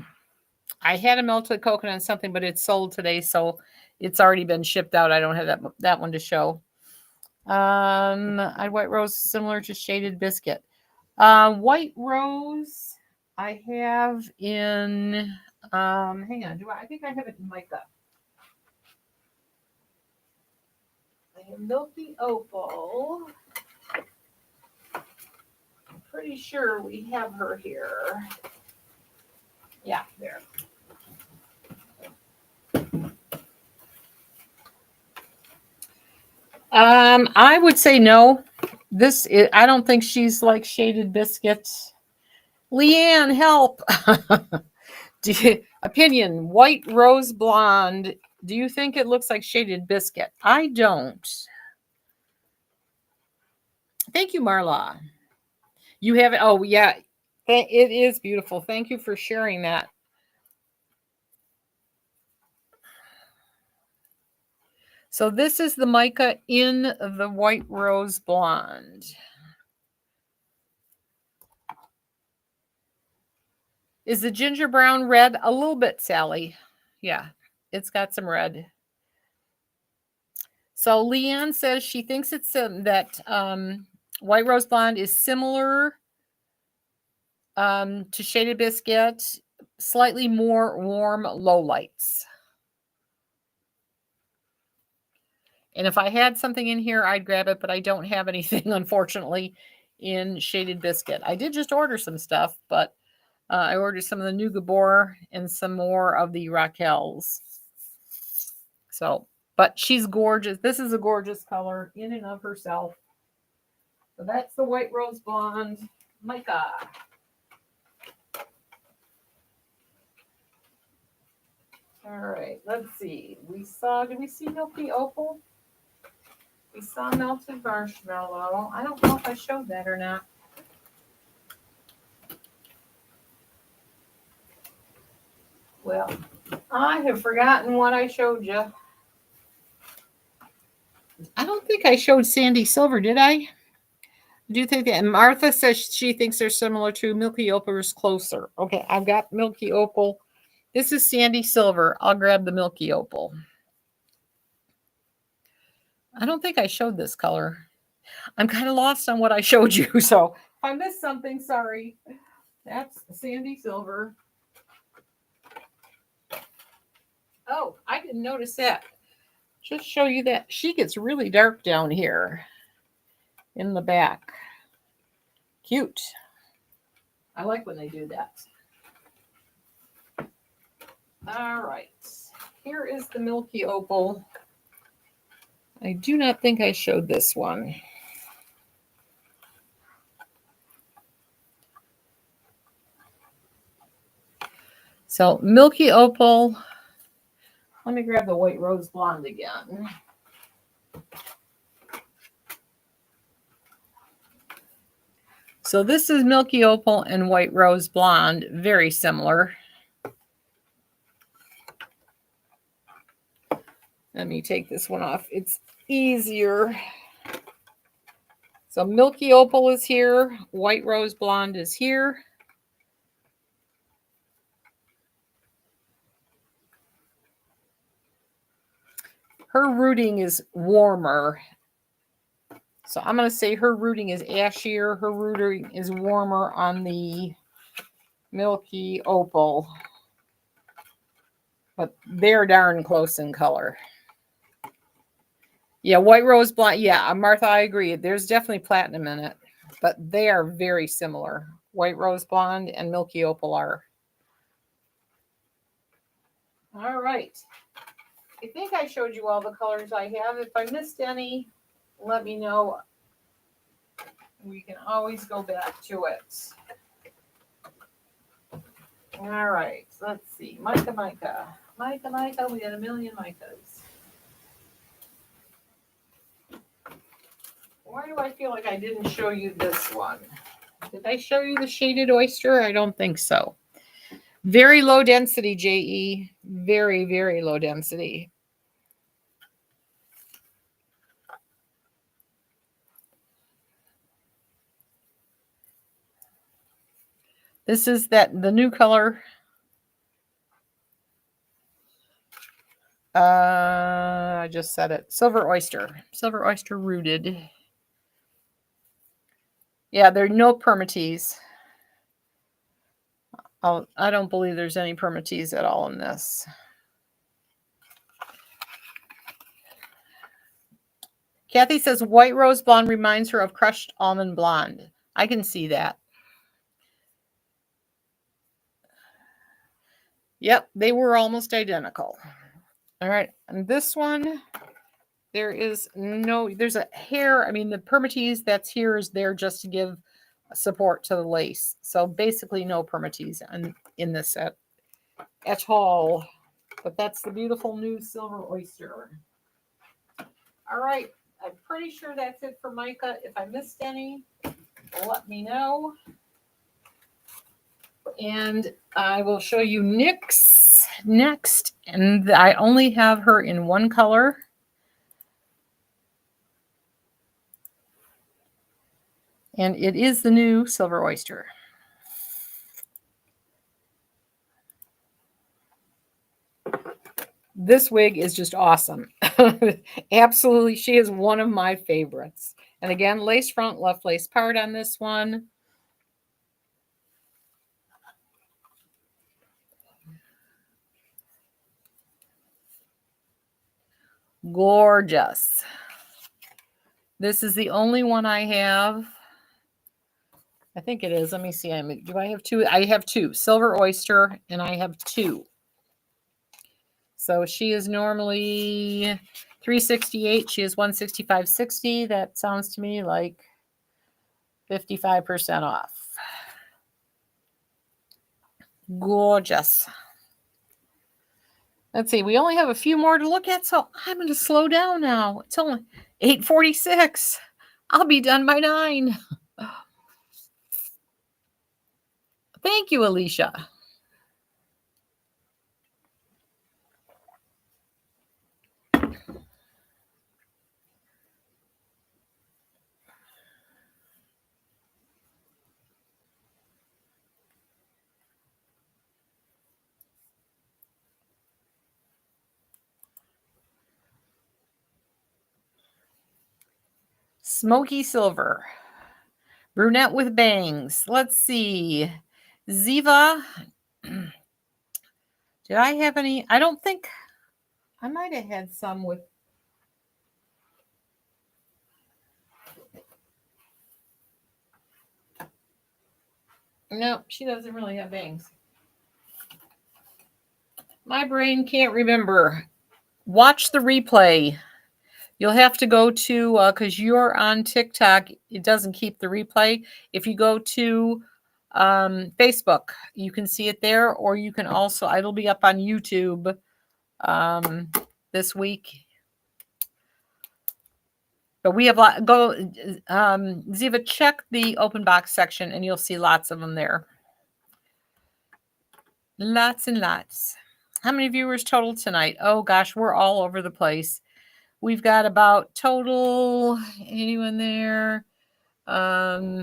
I had a melted coconut and something, but it's sold today, so it's already been shipped out. I don't have that one to show. White rose, similar to shaded biscuit. White rose, I have in. Hang on, I think I have it in Micah. I have milky opal. I'm pretty sure we have her here. Yeah, there. I would say no. I don't think she's like shaded biscuits. Leanne, help. Opinion, white rose blonde. Do you think it looks like shaded biscuit? I don't. Thank you, Marla. You have it. Oh, yeah. It is beautiful. Thank you for sharing that. So this is the mica in the White Rose Blonde. Is the ginger brown red? A little bit, Sally. Yeah, it's got some red. So Leanne says she thinks it's that White Rose Blonde is similar to Shaded Biscuit, slightly more warm low lights. And if I had something in here, I'd grab it, but I don't have anything, unfortunately, in Shaded Biscuit. I did just order some stuff, but I ordered some of the Nougat Boar and some more of the Raquels. So, but she's gorgeous. This is a gorgeous color in and of herself. So that's the White Rose Blonde mica. All right, let's see. Did we see Milky Opal? We saw Melted Marshmallow. I don't know if I showed that or not. Well, I have forgotten what I showed you. I don't think I showed Sandy Silver, did I? Do you think that? And Martha says she thinks they're similar to Milky Opal is closer. Okay, I've got Milky Opal. This is Sandy Silver. I'll grab the Milky Opal. I don't think I showed this color. I'm kind of lost on what I showed you, so if I missed something, sorry. That's Sandy Silver. Oh, I didn't notice that. Just show you that she gets really dark down here in the back. Cute. I like when they do that. All right. Here is the Milky Opal. I do not think I showed this one. So Milky Opal. Let me grab the White Rose Blonde again. So this is Milky Opal and White Rose Blonde, very similar. Let me take this one off. It's easier. So Milky Opal is here. White Rose Blonde is here. Her rooting is warmer. So I'm going to say her rooting is ashier. Her rooting is warmer on the Milky Opal. But they're darn close in color. Yeah, White Rose Blonde. Yeah, Martha, I agree. There's definitely platinum in it. But they are very similar. White Rose Blonde and Milky Opal are. All right. I think I showed you all the colors I have. If I missed any, let me know. We can always go back to it. All right. Let's see. Mica. We got a million micas. Why do I feel like I didn't show you this one? Did I show you the Shaded Oyster? I don't think so. Very low density, JE. Very, very low density. This is the new color. I just said it. Silver Oyster. Silver Oyster rooted. Yeah, there are no permatease. I don't believe there's any permatease at all in this. Kathy says White Rose Blonde reminds her of Crushed Almond Blonde. I can see that. Yep, they were almost identical. All right, and this one, there's a hair. I mean, the permatease that's here is there just to give support to the lace. So basically no permatease in this set at all. But that's the beautiful new Silver Oyster. All right, I pretty sure that's it for Micah. If I missed any, let me know. And I will show you Nyx next. And I only have her in one color. And it is the new Silver Oyster. This wig is just awesome. Absolutely. She is one of my favorites. And again, lace front, left lace part on this one. Gorgeous. This is the only one I have. I think it is. Let me see. Do I have two? I have two. Silver Oyster, and I have two. So she is normally $368. She is $165.60. That sounds to me like 55% off. Gorgeous. Let's see. We only have a few more to look at, so I'm going to slow down now. It's only 8:46. I'll be done by 9. Thank you, Alicia. Smoky silver. Brunette with bangs. Let's see. Ziva. Did I have any? I don't think. I might have had some with. No, she doesn't really have bangs. My brain can't remember. Watch the replay. You'll have to go to, because you're on TikTok, it doesn't keep the replay. If you go to Facebook, you can see it there, or you can also, it'll be up on YouTube this week. But we have, Ziva, check the open box section, and you'll see lots of them there. Lots and lots. How many viewers total tonight? Oh, gosh, we're all over the place. We've got about total, anyone there?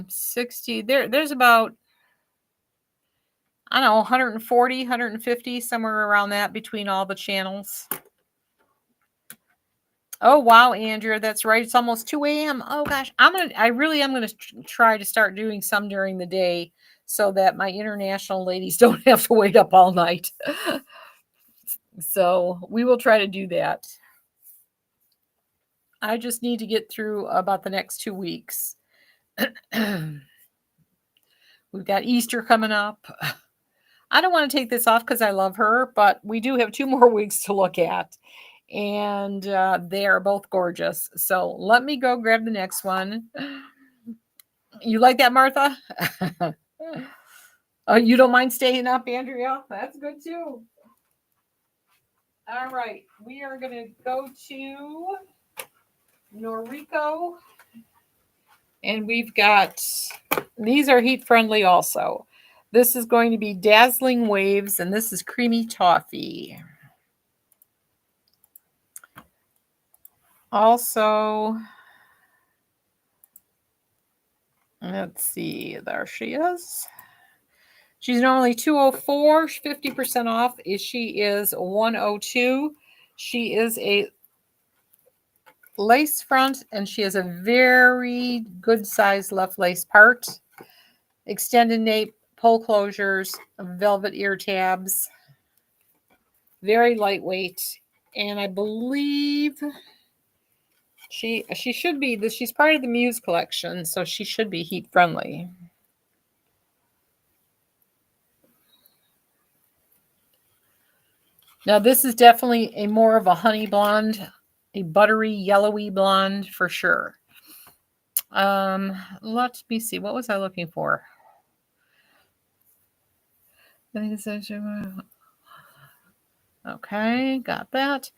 60. There's about, I don't know, 140, 150, somewhere around that between all the channels. Oh, wow, Andrea, that's right. It's almost 2 a.m. Oh, gosh. I really am going to try to start doing some during the day so that my international ladies don't have to wait up all night. So we will try to do that. I just need to get through about the next 2 weeks. We've got Easter coming up. I don't want to take this off because I love her, but we do have 2 more weeks to look at. And they are both gorgeous. So let me go grab the next one. You like that, Martha? Oh, you don't mind staying up, Andrea? That's good too. All right. We are going to go to Noriko. And we've got, these are heat friendly also. This is going to be Dazzling Waves, and this is Creamy Toffee. Also, let's see, there she is. She's normally $204, 50% off. She is $102. She is a lace front, and she has a very good size left lace part. Extended nape, pull closures, velvet ear tabs. Very lightweight. And I believe she should be, she's part of the Muse collection, so she should be heat friendly. Now this is definitely a more of a honey blonde, a buttery yellowy blonde for sure. Let me see. What was I looking for? I think it's okay, got that.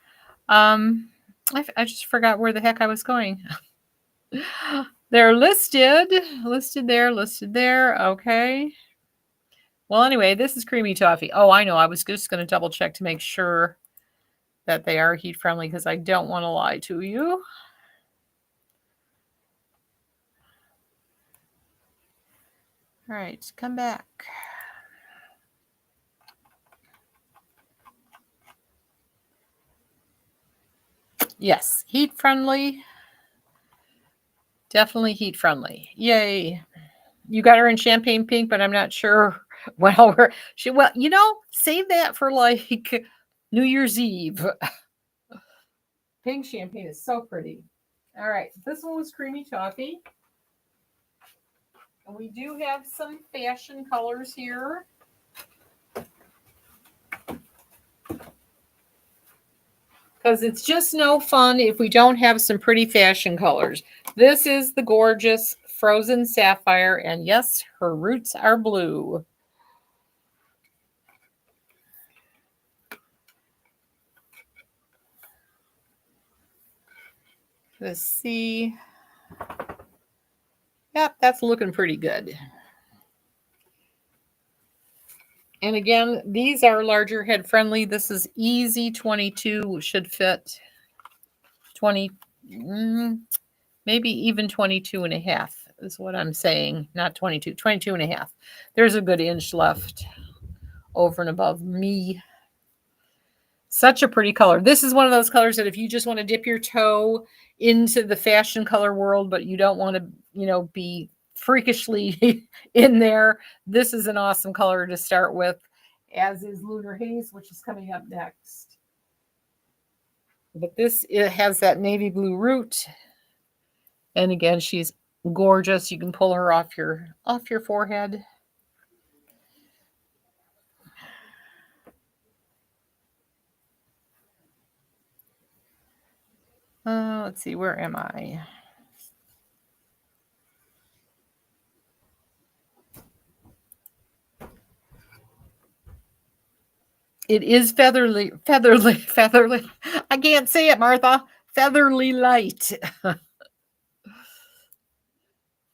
I just forgot where the heck I was going. They're listed there, listed there. Okay. Well, anyway, this is creamy toffee. Oh, I know. I was just going to double check to make sure that they are heat friendly because I don't want to lie to you. All right, come back. Yes, heat friendly. Definitely heat friendly. Yay. You got her in champagne pink, but I'm not sure. Well, save that for like New Year's Eve. Pink champagne is so pretty. All right, this one was creamy toffee. And we do have some fashion colors here. Because it's just no fun if we don't have some pretty fashion colors. This is the gorgeous Frozen Sapphire, and yes, her roots are blue. Let's see. Yep, that's looking pretty good. And again, these are larger head friendly. This is easy 22, should fit 20, maybe even 22 and a half is what I'm saying. Not 22, 22 and a half. There's a good inch left over and above me. Such a pretty color. This is one of those colors that if you just want to dip your toe into the fashion color world, but you don't want to, be freakishly in there, this is an awesome color to start with, as is Lunar Haze, which is coming up next. But it has that navy blue root. And again, she's gorgeous. You can pull her off your forehead. Let's see, where am I? It is featherly. I can't say it, Martha. Featherly light.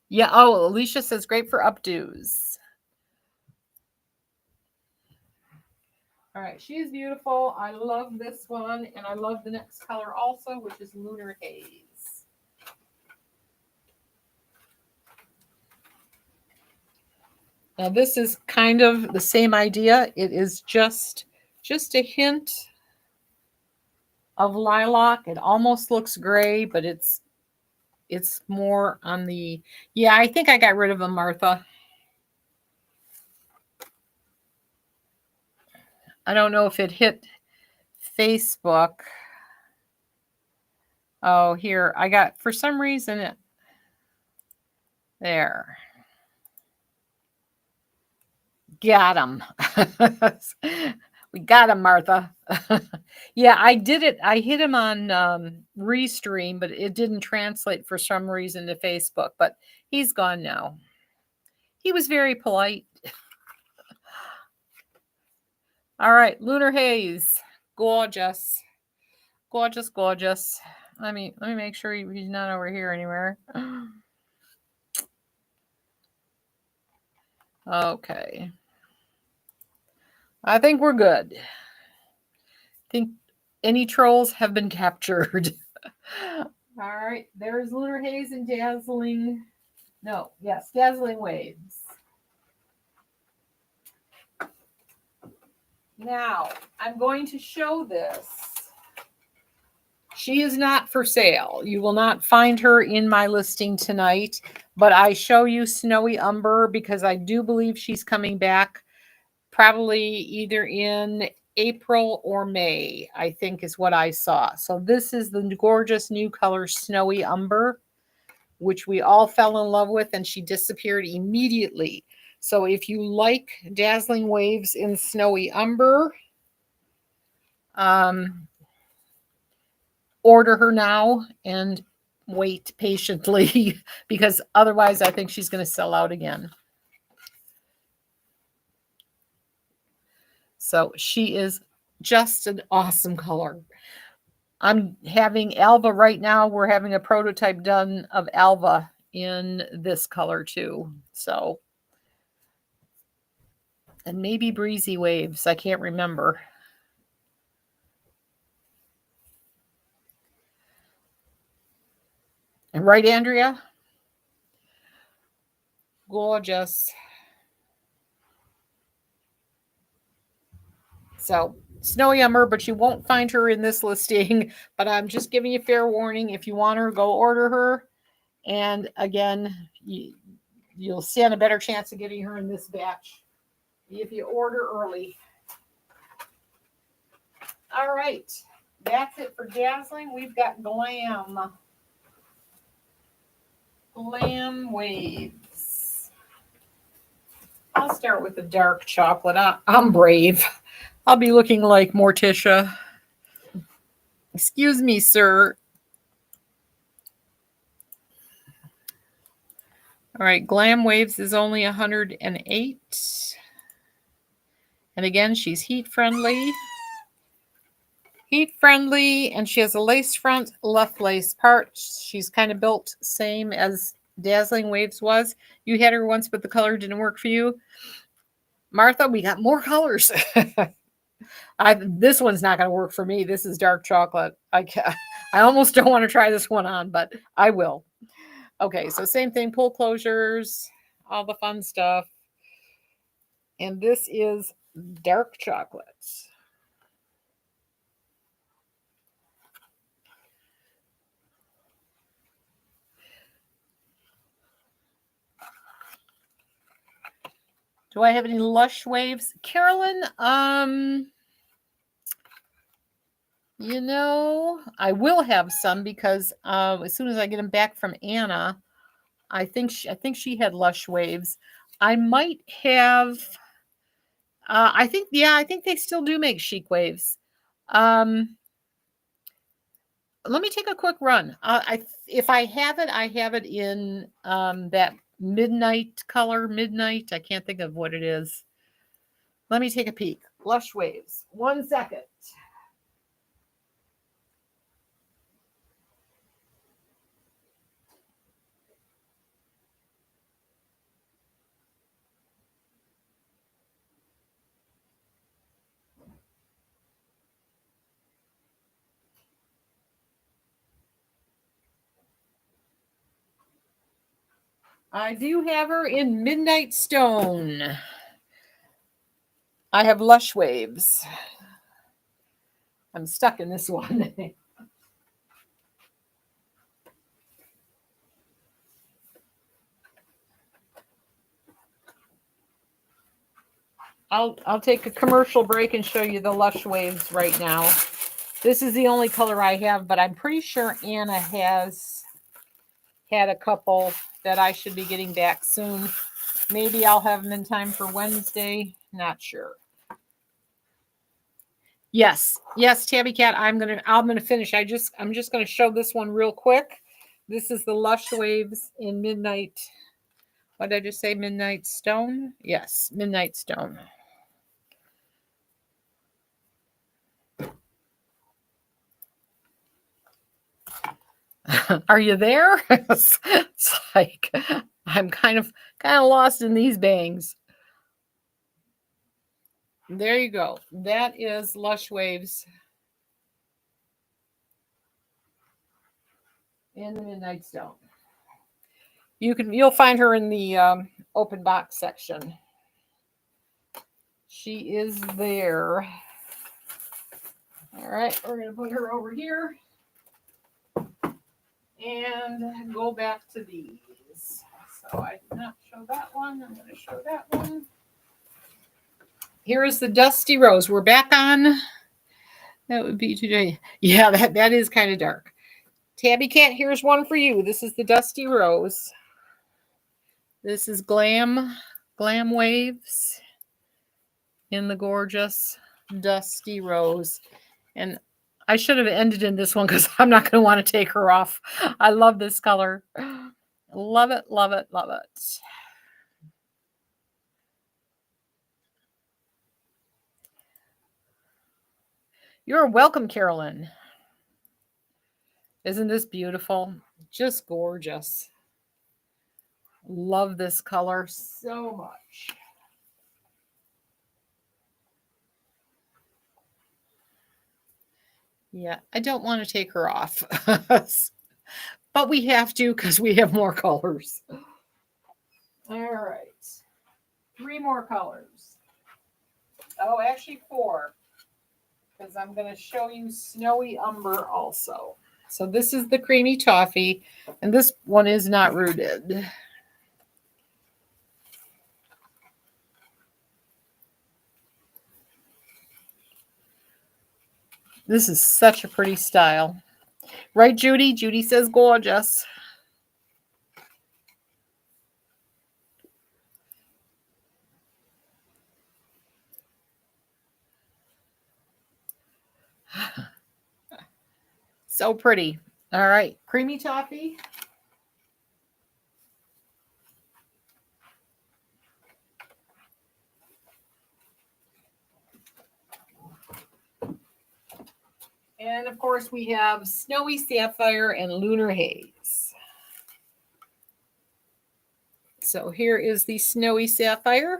Yeah. Oh, Alicia says great for updos. All right. She is beautiful. I love this one. And I love the next color also, which is Lunar Haze. Now this is kind of the same idea. It is just a hint of lilac. It almost looks gray, but it's more on the, yeah, I think I got rid of them, Martha. I don't know if it hit Facebook. Oh, here, I got, for some reason, there. Got him. We got him, Martha. Yeah, I did it. I hit him on Restream, but it didn't translate for some reason to Facebook. But he's gone now. He was very polite. All right, Lunar Haze. Gorgeous. Gorgeous, gorgeous. Let me make sure he's not over here anywhere. Okay. I think we're good. I think any trolls have been captured. All right, there's Lunar Haze and Dazzling Waves. Now, I'm going to show this. She is not for sale. You will not find her in my listing tonight, but I show you Snowy Umber because I do believe she's coming back probably either in April or May, I think is what I saw. So this is the gorgeous new color Snowy Umber, which we all fell in love with, and she disappeared immediately. So if you like Dazzling Waves in Snowy Umber, order her now and wait patiently because otherwise I think she's going to sell out again. So she is just an awesome color. I'm having Alva right now. We're having a prototype done of Alva in this color too. So, and maybe Breezy Waves. I can't remember. And right, Andrea? Gorgeous. So, Snowy Umber, but you won't find her in this listing. But I'm just giving you fair warning. If you want her, go order her. And again, you'll stand a better chance of getting her in this batch if you order early. All right. That's it for Dazzling. We've got Glam. Glam Waves. I'll start with the dark chocolate. I'm brave. I'll be looking like Morticia. Excuse me, sir. All right, Glam Waves is only 108. And again, she's heat friendly. Heat friendly, and she has a lace front, left lace part. She's kind of built same as Dazzling Waves was. You had her once, but the color didn't work for you. Martha, we got more colors. This one's not going to work for me. This is dark chocolate. I almost don't want to try this one on, but I will. Okay, so same thing, pull closures, all the fun stuff. And this is dark chocolate. Do I have any Lush Waves? Carolyn, you know, I will have some because as soon as I get them back from Anna, I think she had Lush Waves. I might have. I think they still do make Chic Waves. Let me take a quick run. If I have it, I have it in that midnight color. Midnight. I can't think of what it is. Let me take a peek. Lush Waves. 1 second. I do have her in Midnight Stone. I have Lush Waves. I'm stuck in this one. I'll take a commercial break and show you the Lush Waves right now. This is the only color I have, but I'm pretty sure Anna has had a couple that I should be getting back soon. Maybe I'll have them in time for Wednesday. Not sure. Yes, Tabby Cat. I'm gonna finish. I'm just gonna show this one real quick. This is the Lush Waves in Midnight. What did I just say? Midnight Stone? Yes, Midnight Stone. Are you there? It's like I'm kind of lost in these bangs. There you go. That is Lush Waves in the Midnight Stone. You'll find her in the open box section. She is there. All right, we're gonna put her over here and go back to these. So I did not show that one. I'm gonna show that one. Here is the Dusty Rose. We're back on. That would be today. Yeah, that is kind of dark. Tabby Cat, here's one for you. This is the Dusty Rose. This is Glam Waves in the gorgeous Dusty Rose. And I should have ended in this one because I'm not going to want to take her off. I love this color. Love it, love it, love it. You're welcome, Carolyn. Isn't this beautiful? Just gorgeous. Love this color so much. Yeah, I don't want to take her off. But we have to because we have more colors. All right. 3 more colors. Oh, actually 4. Because I'm going to show you Snowy Umber also. So this is the creamy toffee, and this one is not rooted. This is such a pretty style. Right, Judy? Judy says gorgeous. So pretty. All right, creamy toffee. And of course, we have Snowy Sapphire and Lunar Haze. So here is the Snowy Sapphire.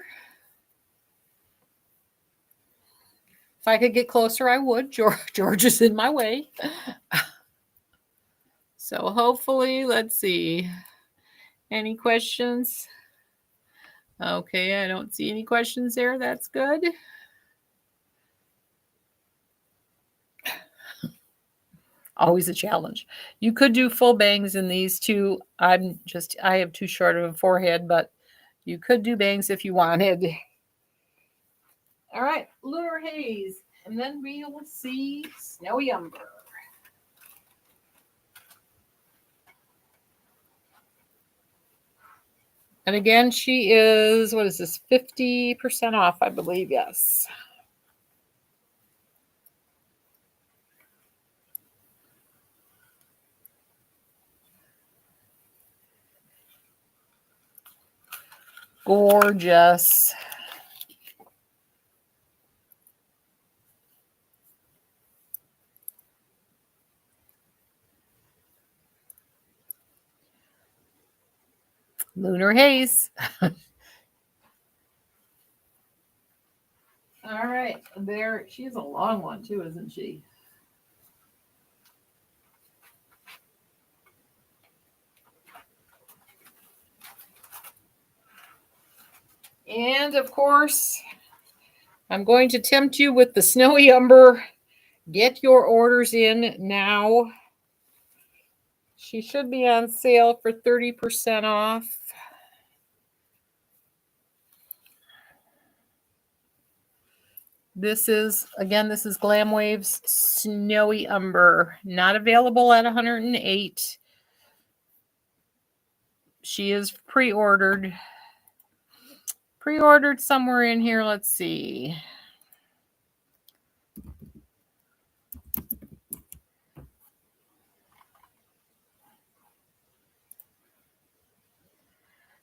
If I could get closer, I would. George is in my way. So hopefully, let's see. Any questions? Okay, I don't see any questions there. That's good. Always a challenge. You could do full bangs in these too. I have too short of a forehead, but you could do bangs if you wanted. All right, Lunar Haze. And then we will see Snowy Umber. And again, she is, what is this, 50% off, I believe, yes. Gorgeous. Lunar Haze. All right, there. She's a long one too, isn't she? And of course, I'm going to tempt you with the Snowy Umber. Get your orders in now. She should be on sale for 30% off. This is Glam Waves Snowy Umber. Not available at 108. She is pre-ordered. Pre-ordered somewhere in here. Let's see.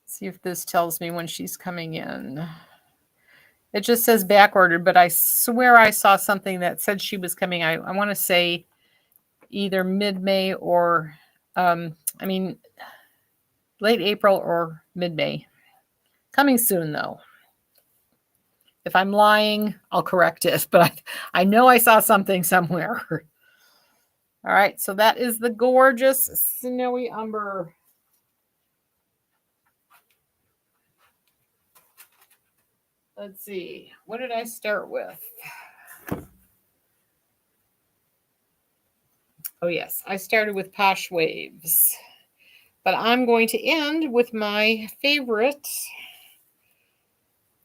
See if this tells me when she's coming in. It just says back ordered, but I swear I saw something that said she was coming. I want to say either mid-May or, late April or mid-May. Coming soon, though. If I'm lying, I'll correct it, but I know I saw something somewhere. All right, so that is the gorgeous Snowy Umber. Let's see, what did I start with? Oh, yes, I started with Posh Waves. But I'm going to end with my favorite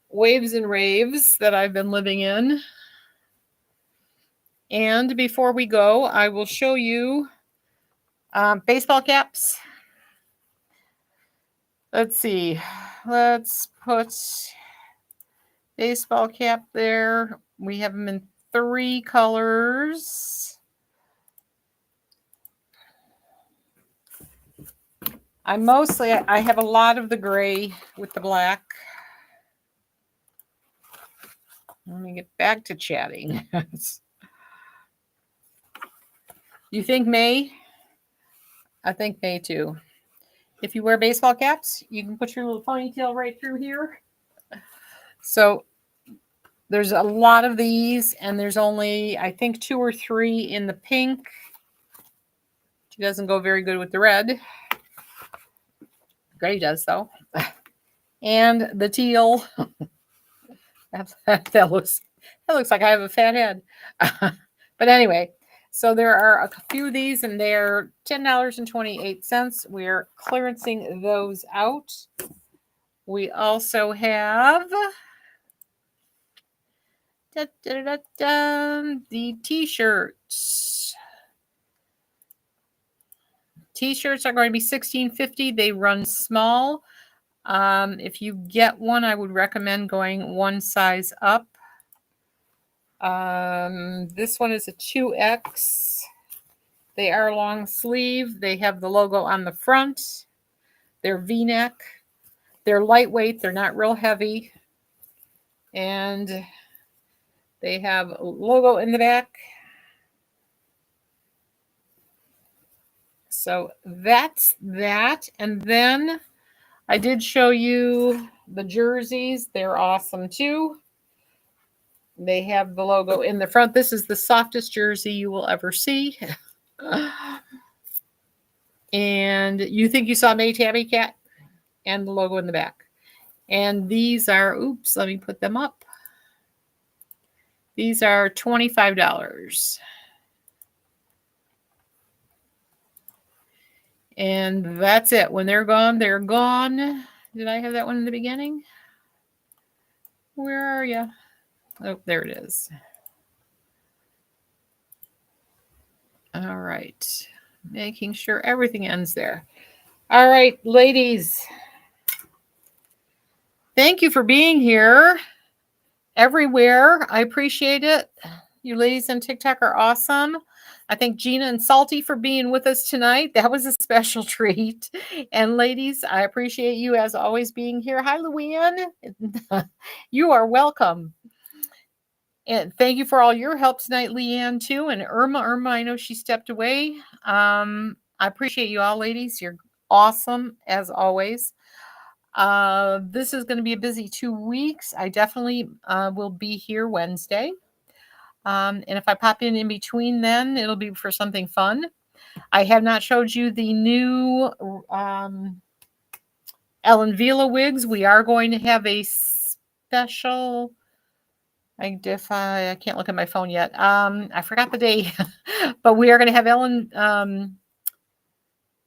Waves and Raves that I've been living in. And before we go, I will show you baseball caps. Let's see. Let's put baseball cap there. We have them in 3 colors. I have a lot of the gray with the black. Let me get back to chatting. You think May? I think May too. If you wear baseball caps, you can put your little ponytail right through here. So there's a lot of these, and there's only, I think, 2 or 3 in the pink. She doesn't go very good with the red. Gray does, though. And the teal. that looks like I have a fat head. But anyway, so there are a few of these, and they're $10.28. We're clearancing those out. We also have the t-shirts. T-shirts are going to be $16.50. They run small. If you get one, I would recommend going one size up. This one is a 2X. They are long sleeve. They have the logo on the front. They're V-neck. They're lightweight. They're not real heavy. And they have a logo in the back. So that's that. And then I did show you the jerseys. They're awesome too. They have the logo in the front. This is the softest jersey you will ever see. And you think you saw May Tabby Cat and the logo in the back. And these are, oops, let me put them up. These are $25. And that's it. When they're gone, they're gone. Did I have that one in the beginning? Where are you? Oh, there it is. All right. Making sure everything ends there. All right, ladies. Thank you for being here everywhere. I appreciate it. You ladies on TikTok are awesome. I thank Gina and Salty for being with us tonight. That was a special treat. And ladies, I appreciate you as always being here. Hi, Luann. You are welcome. And thank you for all your help tonight, Leanne, too. And Irma, I know she stepped away. I appreciate you all, ladies. You're awesome as always. This is going to be a busy 2 weeks. I definitely will be here Wednesday. And if I pop in between then, it'll be for something fun. I have not showed you the new Ellen Vila wigs. We are going to have a special... I can't look at my phone yet. I forgot the day, but we are going to have Ellen.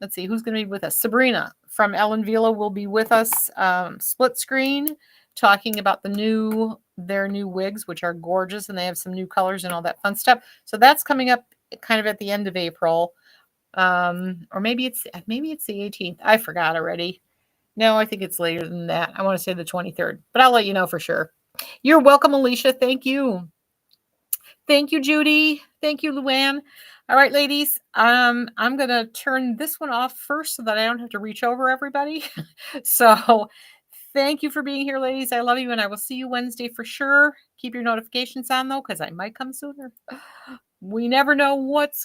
Let's see who's going to be with us. Sabrina from Ellen Vila will be with us, split screen, talking about their new wigs, which are gorgeous, and they have some new colors and all that fun stuff. So that's coming up kind of at the end of April, or maybe it's the 18th. I forgot already. No, I think it's later than that. I want to say the 23rd, but I'll let you know for sure. You're welcome, Alicia. Thank you. Thank you, Judy. Thank you, Luann. All right, ladies. I'm going to turn this one off first so that I don't have to reach over everybody. So thank you for being here, ladies. I love you, and I will see you Wednesday for sure. Keep your notifications on, though, because I might come sooner. We never know what's